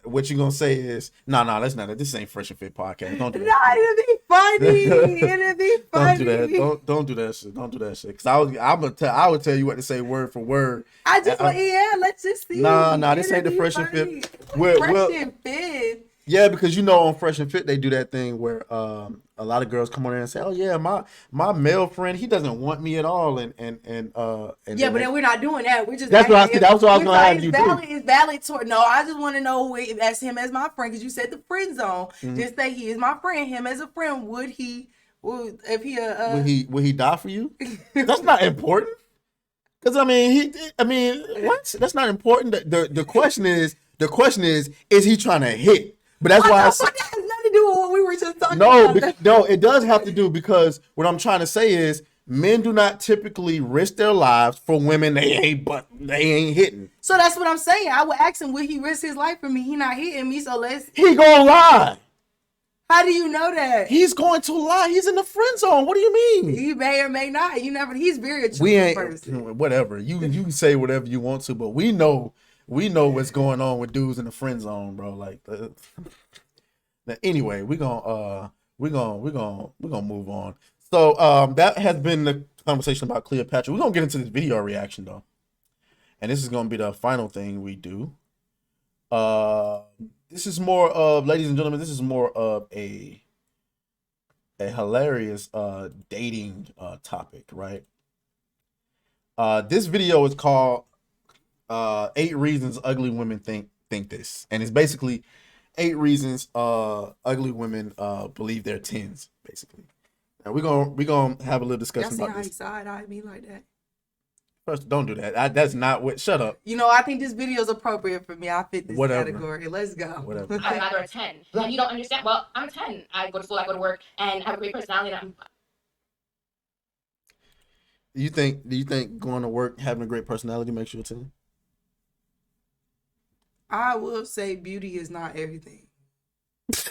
what you gonna say is no, that's not it. This ain't Fresh and Fit podcast. Don't do that. No, it'll be funny. It'll be funny. Don't do that. Don't do that shit. Don't do that shit. Cause I would tell you what to say word for word. Let's just see. Nah, this ain't the Fresh and Fit. Fresh and Fit. Yeah, because on Fresh and Fit they do that thing where a lot of girls come on there and say, "Oh yeah, my male friend, he doesn't want me at all," and yeah, but then we're not doing that. We're just that's what I was gonna have you do. It's valid toward. No, I just want to know as him as my friend, because you said the friend zone. Just say he is my friend. Him as a friend, would he die for you? That's not important. Because I mean what? That's not important. The question is he trying to hit? But that's why that has nothing to do with what we were just talking about. No, it does have to do, because what I'm trying to say is men do not typically risk their lives for women they ain't hitting. So that's what I'm saying. I would ask him, would he risk his life for me? He not hitting me, so he gonna lie. How do you know that? He's going to lie. He's in the friend zone. What do you mean? He may or may not. He's very truthful person. Whatever. You can say whatever you want to, but we know what's going on with dudes in the friend zone, bro. Like, anyway, we're gonna move on. So that has been the conversation about Cleopatra. We're gonna get into this video reaction though, and this is gonna be the final thing we do. This is more of, ladies and gentlemen, this is more of a hilarious dating topic, right? This video is called 8 Reasons Ugly Women Think This. And it's basically 8 reasons ugly women believe they're 10s, basically. Now we're gonna have a little discussion about this. Y'all see how he side-eyed me like that? First, don't do that. That's not what. Shut up. I think this video is appropriate for me. I fit this category. Let's go. Whatever. I'm rather a 10. And you don't understand. Well, I'm a 10. I go to school, I go to work, and have a great personality. And Do you think going to work, having a great personality makes you a 10? I will say beauty is not everything. It's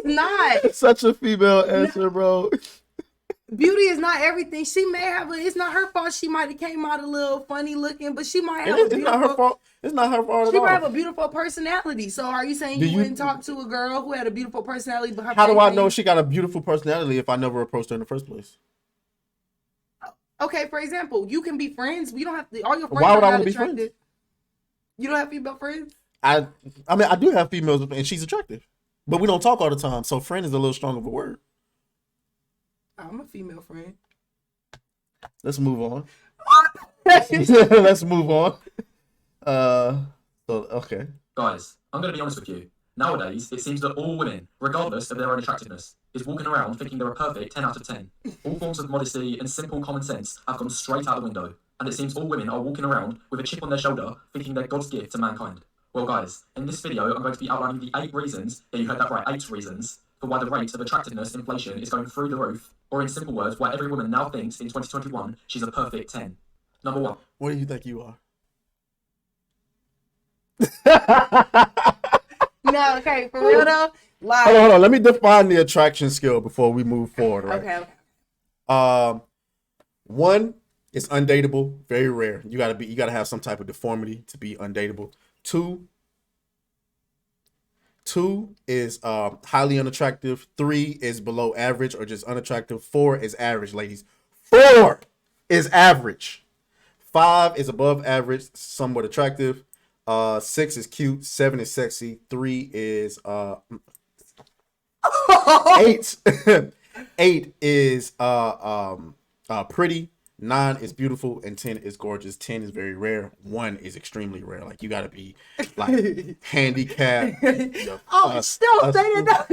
not. Such a female answer, bro. Beauty is not everything. She may have it's not her fault. She might have came out a little funny looking, but she might have It's not her fault. It's not her fault at all. She might have a beautiful personality. So are you saying you wouldn't talk to a girl who had a beautiful personality, but her How do I know she got a beautiful personality if I never approached her in the first place? Okay, for example, you can be friends. We don't have to. All your friends Why would are I not want to be attractive. friends? You don't have female friends? I mean, I do have females, and she's attractive, but we don't talk all the time. So friend is a little strong of a word. I'm a female friend. Let's move on. Let's move on. Okay. Guys, I'm going to be honest with you. Nowadays, it seems that all women, regardless of their own attractiveness, is walking around thinking they're a perfect 10 out of 10. All forms of modesty and simple common sense have gone straight out the window, and it seems all women are walking around with a chip on their shoulder thinking they're God's gift to mankind. Well guys, in this video I'm going to be outlining the 8 reasons, yeah you heard that right, 8 reasons, for why the rate of attractiveness inflation is going through the roof, or in simple words, why every woman now thinks in 2021 she's a perfect 10. Number 1. What do you think you are? No, okay, for real though. Like, hold on. Let me define the attraction skill before we move forward, right? Okay. 1, it's undateable, very rare. You gotta have some type of deformity to be undateable. 2 is highly unattractive. 3 is below average or just unattractive. 4 is average, ladies. 4 is average. 5 is above average, somewhat attractive. 6 is cute. 7 is sexy. 3 is 8. 8 is pretty. 9 is beautiful, and 10 is gorgeous. 10 is very rare. 1 is extremely rare. Like you gotta be like handicapped. Oh, still saying no.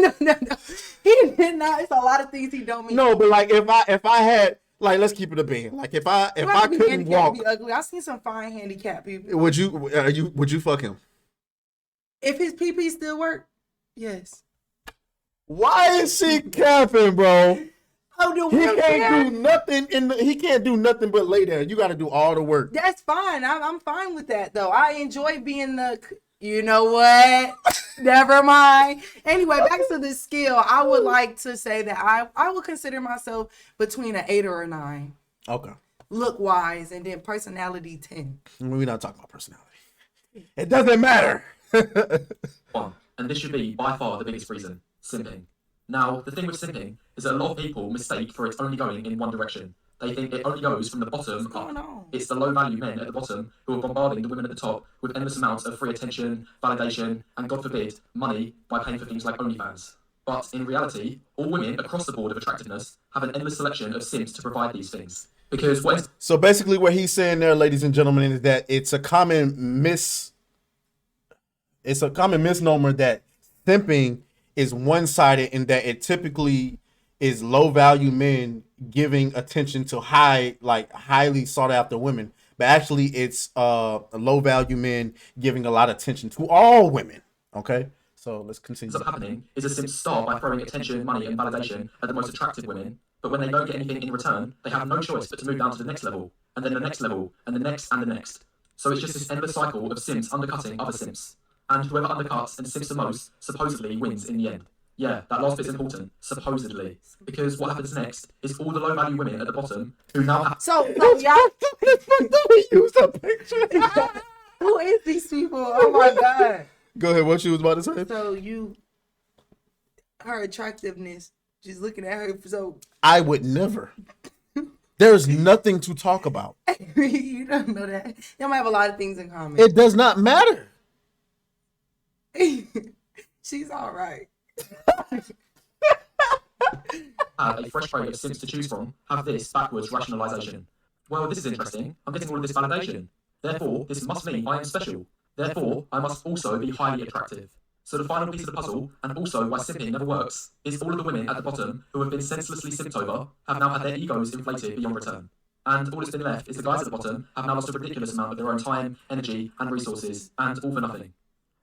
He did not. It's a lot of things he don't mean. No, but like if I had like, let's keep it a bean. Like if I couldn't walk, be ugly. I've seen some fine handicapped people. would you fuck him? If his PP still work, yes. Why is she capping, bro? Oh, the He wheelchair? can't do nothing he can't do nothing but lay there. You got to do all the work. That's fine. I'm fine with that though. I enjoy being the. You know what? Never mind. Anyway, back to the skill. I would like to say that I would consider myself between an 8 or a 9. Okay. Look wise, and then personality 10. We're not talking about personality. It doesn't matter. One, and this should be by far the biggest reason: simping. Now, the thing with simping is that a lot of people mistake for it only going in one direction. They think it only goes from the bottom up. It's the low-value men at the bottom who are bombarding the women at the top with endless amounts of free attention, validation, and God forbid, money by paying for things like OnlyFans. But in reality, all women across the board of attractiveness have an endless selection of simps to provide these things. Because what is... So basically what he's saying there, ladies and gentlemen, is that it's a common misnomer that simping is one-sided in that it typically is low-value men giving attention to highly sought-after women, but actually it's low-value men giving a lot of attention to all women. Okay, so let's continue. What's happening is a simp start by throwing attention, money, and validation at the most attractive women, but when they don't get anything in return, they have no choice but to move down to the next level, and then the next level, and the next, and the next. So it's just this endless cycle of simps undercutting other simps, and whoever undercuts and simps the most supposedly wins in the end. Yeah, that last bit's important, supposedly, because what happens next is all the low-value women at the bottom who now have... So y'all use a picture. who is these people? Oh my god. Go ahead, what you was about to say? So her attractiveness, just looking at her, so I would never. There's nothing to talk about. you don't know that. Y'all might have a lot of things in common. It does not matter. She's all right. Have a fresh trade of simps to choose from, have this backwards rationalisation. Well, this is interesting. I'm getting all of this validation. Therefore, this must mean I am special. Therefore, I must also be highly attractive. So the final piece of the puzzle, and also why simping never works, is all of the women at the bottom who have been senselessly simped over have now had their egos inflated beyond return. And all that's been left is the guys at the bottom have now lost a ridiculous amount of their own time, energy, and resources, and all for nothing.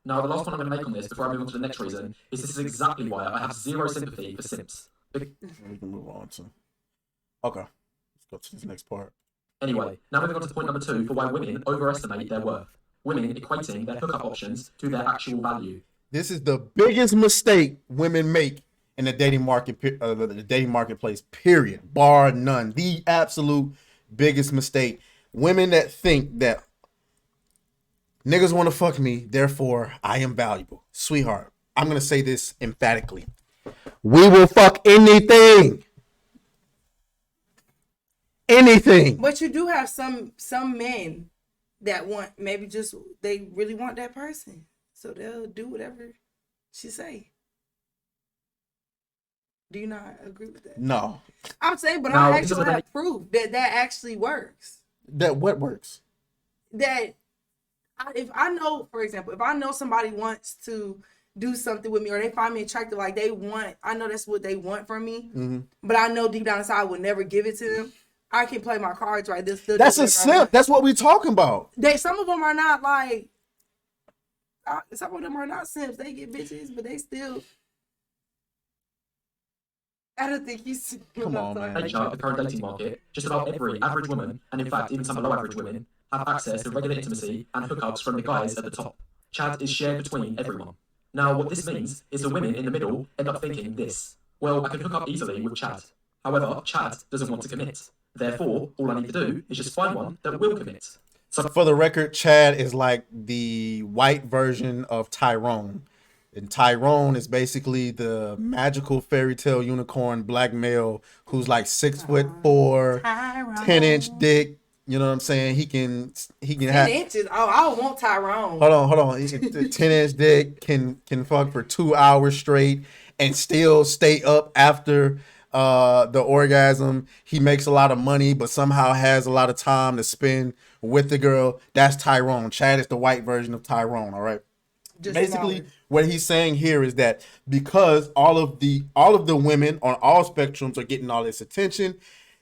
Now, the last point I'm going to make on this before I move on to the next reason is this is exactly why I have zero sympathy for simps. We can move on to... Okay, let's go to this next part. Anyway, now moving on to point number 2 for why women overestimate their worth. Women equating their hookup options to their actual value. This is the biggest mistake women make in the dating marketplace, period. Bar none. The absolute biggest mistake. Women that think that niggas want to fuck me, therefore I am valuable. Sweetheart, I'm going to say this emphatically. We will fuck anything. Anything. But you do have some men that want, maybe just, they really want that person. So they'll do whatever she say. Do you not agree with that? No. I'm saying, but Now, I actually have proof that actually works. That what works? That if I know, for example, if I know somebody wants to do something with me or they find me attractive, like I know that's what they want from me, but I know deep down inside I would never give it to them. I can play my cards right. That's a simp. That's what we talking about. Some of them are not like, some of them are not simps. They get bitches, but they still. I don't think you see. Come on, man. Nature of the current dating market, just about every average woman, and in fact even some below average women, have access to regular intimacy and hookups from the guys at the top. Chat is shared between everyone. Now, what this means is the women in the middle end up thinking this: well, I can hook up easily with Chad. However, Chad doesn't want to commit. Therefore, all I need to do is just find one that will commit. So for the record, Chad is like the white version of Tyrone. And Tyrone is basically the magical fairy tale unicorn black male who's like 6'4", 10-inch dick, You know what I'm saying? He can 10 have. inches. Oh, I don't want Tyrone. Hold on. He's a 10-inch dick can fuck for 2 hours straight and still stay up after the orgasm. He makes a lot of money, but somehow has a lot of time to spend with the girl. That's Tyrone. Chad is the white version of Tyrone. All right. Just Basically, smaller. what he's saying here is that because all of the women on all spectrums are getting all this attention,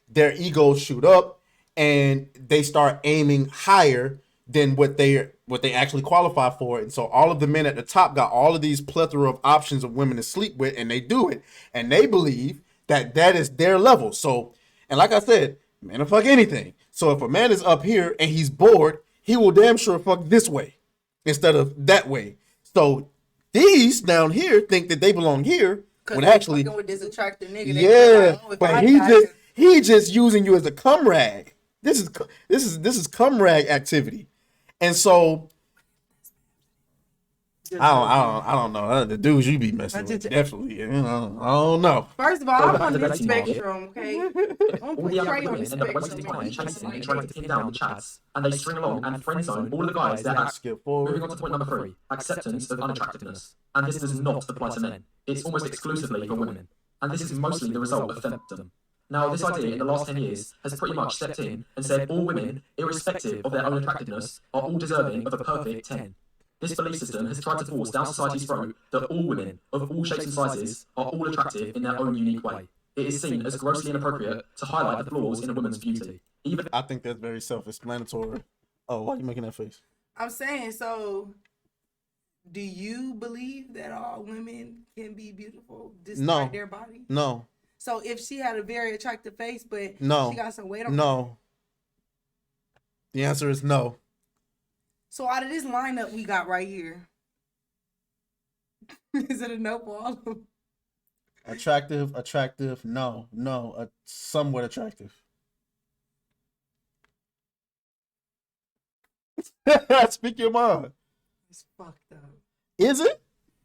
their egos shoot up and they start aiming higher than what they actually qualify for. And so all of the men at the top got all of these plethora of options of women to sleep with, and they do it, and they believe that that is their level. So, and like I said, men will fuck anything. So if a man is up here and he's bored, he will damn sure fuck this way instead of that way. So these down here think that they belong here when actually, with this attractive nigga, yeah, like, oh, but he just using you as a cum rag. This is cum rag activity, and so I don't know the dudes you be messing with, definitely. You know, I don't know. First of all, I'm on this Dating market. spectrum, okay? I'm All the young portrayed on women the end up wasting spectrum. time chasing and trying to pin down the chats, and they string along and friend zone all the guys that Skip forward. Moving on to point number 3, acceptance of unattractiveness. And this does not apply to men. It's almost exclusively for women. And this is mostly the result of femdom. Now, this idea in the last 10 years has pretty much stepped in and said all women, irrespective of their own attractiveness, are all deserving of a perfect 10. This belief system has tried to force down society's throat that all women, of all shapes and sizes, are all attractive in their own unique way. It is seen as grossly inappropriate to highlight the flaws in a woman's beauty. I think that's very self-explanatory. Oh, why are you making that face? I'm saying, so do you believe that all women can be beautiful despite their body? No. So if she had a very attractive face, but No. she got some weight on her. No. The answer is no. So out of this lineup we got right here, is it a no for all of them? Attractive, no. Somewhat attractive. Speak your mind. It's fucked up. Is it?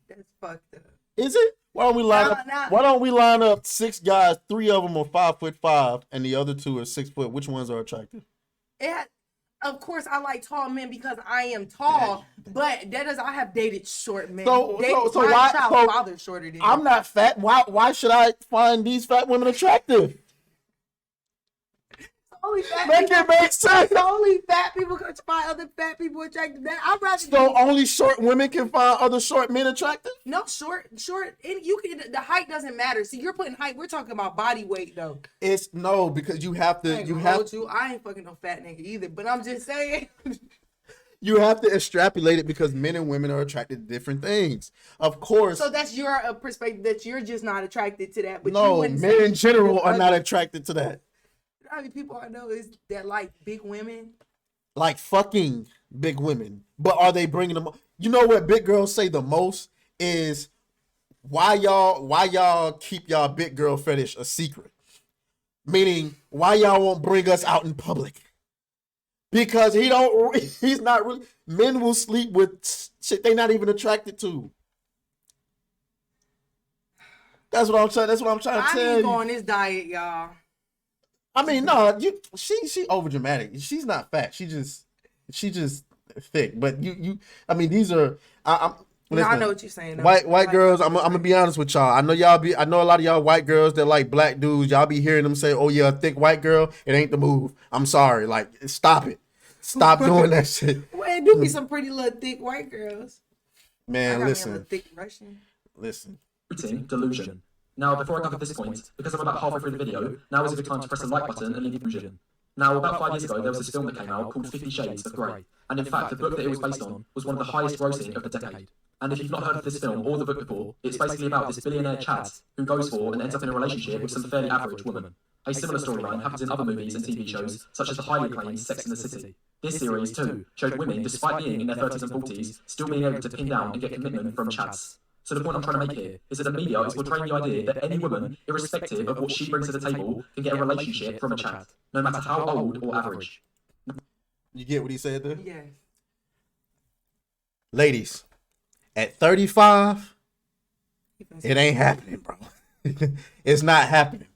That's fucked up. Is it? Why don't we line up? No. Why don't we line up 6 guys? 3 of them are 5'5", and the other 2 are 6 foot. Which ones are attractive? Of course, I like tall men because I am tall, but that does I have dated short men. So my why? child's father's shorter than I'm me. not fat. Why should I find these fat women attractive? Only fat Make people, it make sense. only fat people can find other fat people attractive. I'd rather So only short women can find other short men attractive? no short. And you can the height doesn't matter. See, you're putting height. We're talking about body weight though. It's no, because you have to. I ain't fucking no fat nigga either. But I'm just saying. You have to extrapolate it because men and women are attracted to different things. Of course. So that's your perspective that you're just not attracted to that. But No, you wouldn't men say in general are other- not attracted to that. How many people I know is that like big women? Like fucking big women. But are they bringing them? You know what big girls say the most is why y'all keep y'all big girl fetish a secret? Meaning, why y'all won't bring us out in public? Because he's not really. Men will sleep with shit they not even attracted to. That's what I'm trying to I tell need to go you. on this diet, y'all. I mean, no, she over dramatic. She's not fat. She just thick. But I mean, these are. Listen, I know what you're saying. Though. White girls. I'm gonna be honest with y'all. I know a lot of y'all white girls that like black dudes. Y'all be hearing them say, "Oh yeah, a thick white girl." It ain't the move. I'm sorry. Like, stop it. Stop doing that shit. Well, do be some pretty little thick white girls. Man, I got me a listen. little thick Russian. Listen. Delusion. Now, before I cover this point, because I'm about halfway through the video, now is a good time to press the like button and leave the conclusion. Now, about 5 years ago, there was this film that came out called 50 Shades of Grey, and in fact, the book that it was based on was one of the highest grossing of the decade. And if you've not heard of this film or the book before, it's basically about this billionaire Chad who goes for and ends up in a relationship with some fairly average woman. A similar storyline happens in other movies and TV shows, such as the highly acclaimed Sex and the City. This series, too, showed women, despite being in their 30s and 40s, still being able to pin down and get commitment from Chads. So the point I'm trying to make here is that the media is portraying the idea that any woman, irrespective of what she brings to the table, can get a relationship from a Chad, no matter how old or average. You get what he said there? Yes. Ladies, at 35, it ain't happening, bro. It's not happening.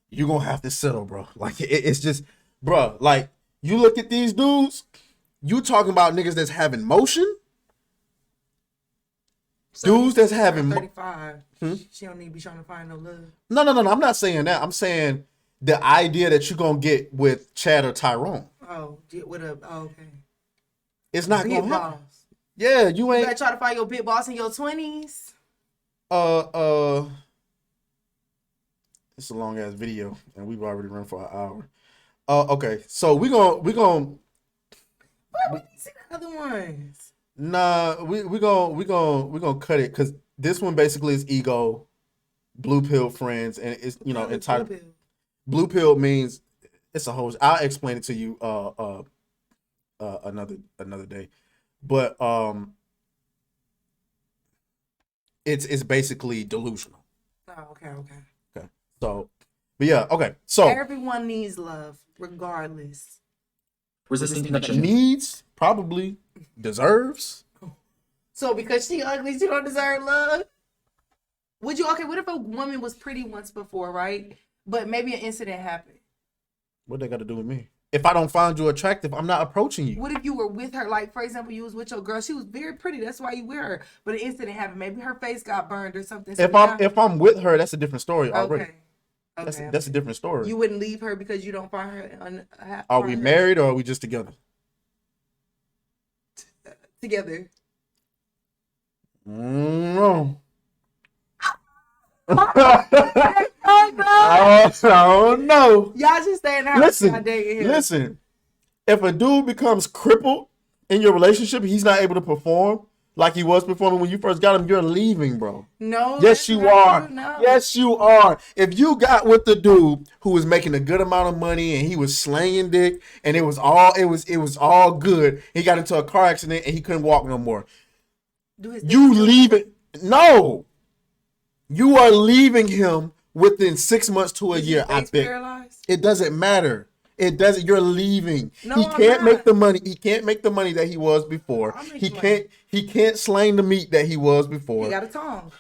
You're gonna have to settle, bro. Like, it's just, bro, like, You look at these dudes, you talking about niggas that's having motion? Dudes that's having 35. She don't need to be trying to find no love. No. I'm not saying that. I'm saying the idea that you're gonna get with Chad or Tyrone. Oh, with a okay. It's not Big gonna happen. boss. Yeah, you You ain't. better try to find your big boss in your 20s. It's a long ass video, and we've already run for an hour. Okay, so we gonna. Why would you see the other ones? Nah, we gonna cut it because this one basically is ego, blue pill friends, and it's entitled. Blue pill means it's a whole. I'll explain it to you another day, but it's basically delusional. Oh, okay. So, but yeah, okay. So Everyone needs love, regardless. Resisting connection. needs, probably, deserves. So because she ugly, she don't deserve love. Would you? Okay, what if a woman was pretty once before, right? But maybe an incident happened. What they got to do with me? If I don't find you attractive, I'm not approaching you. What if you were with her? Like, for example, you was with your girl. She was very pretty. That's why you with her. But an incident happened. Maybe her face got burned or something. So If I'm with her, that's a different story already. Okay. That's a different story. You wouldn't leave her because you don't find her. Are we married or are we just together? Together? No. I don't know. Y'all just stay in the house. Listen. If a dude becomes crippled in your relationship, he's not able to perform like he was performing when you first got him, you're leaving, bro. No. Yes, you are. No. Yes, you are. If you got with the dude who was making a good amount of money and he was slanging dick and it was all good, he got into a car accident and he couldn't walk no more. You leave it. No. You are leaving him within 6 months to a year, I bet. Paralyzed? It doesn't matter. It doesn't. You're leaving. No, he can't I'm make not. the money. He can't make the money that he was before. He can't slang the meat that he was before. He got a tongue.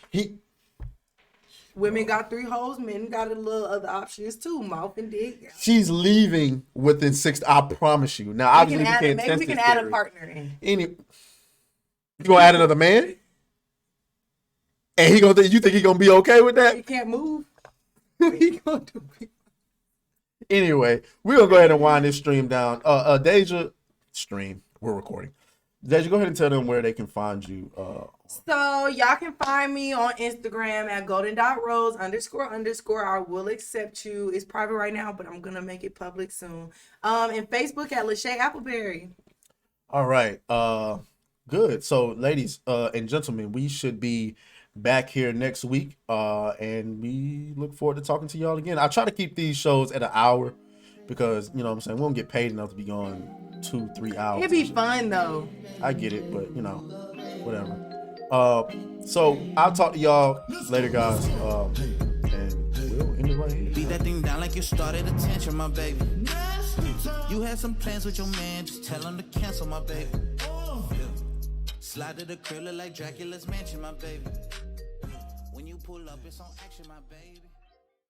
Women got 3 holes. Men got a little other options too. Mouth and dick. She's leaving within 6. I promise you. Now, obviously, we can't test maybe we can this add a theory. partner in. You gonna add another man? And you think he gonna be okay with that? He can't move. He gonna do it. Anyway, we're gonna go ahead and wind this stream down. Desia, stream. We're recording. Desia, go ahead and tell them where they can find you. So y'all can find me on Instagram at golden.rose__. I will accept you. It's private right now, but I'm gonna make it public soon. And Facebook at Lachey Appleberry. All right. Good. So, ladies and gentlemen, we should be back here next week, and we look forward to talking to y'all again. I try to keep these shows at an hour because, you know what I'm saying, we don't get paid enough to be going 2-3 hours. It'd be fun though. I get it, but whatever. So I'll talk to y'all later, guys, and we'll end it right here. Beat that thing down like you started attention, my baby. You had some plans with your man, just tell him to cancel, my baby. Slide to the crib, look like Dracula's mansion, my baby. When you pull up, it's on action, my baby.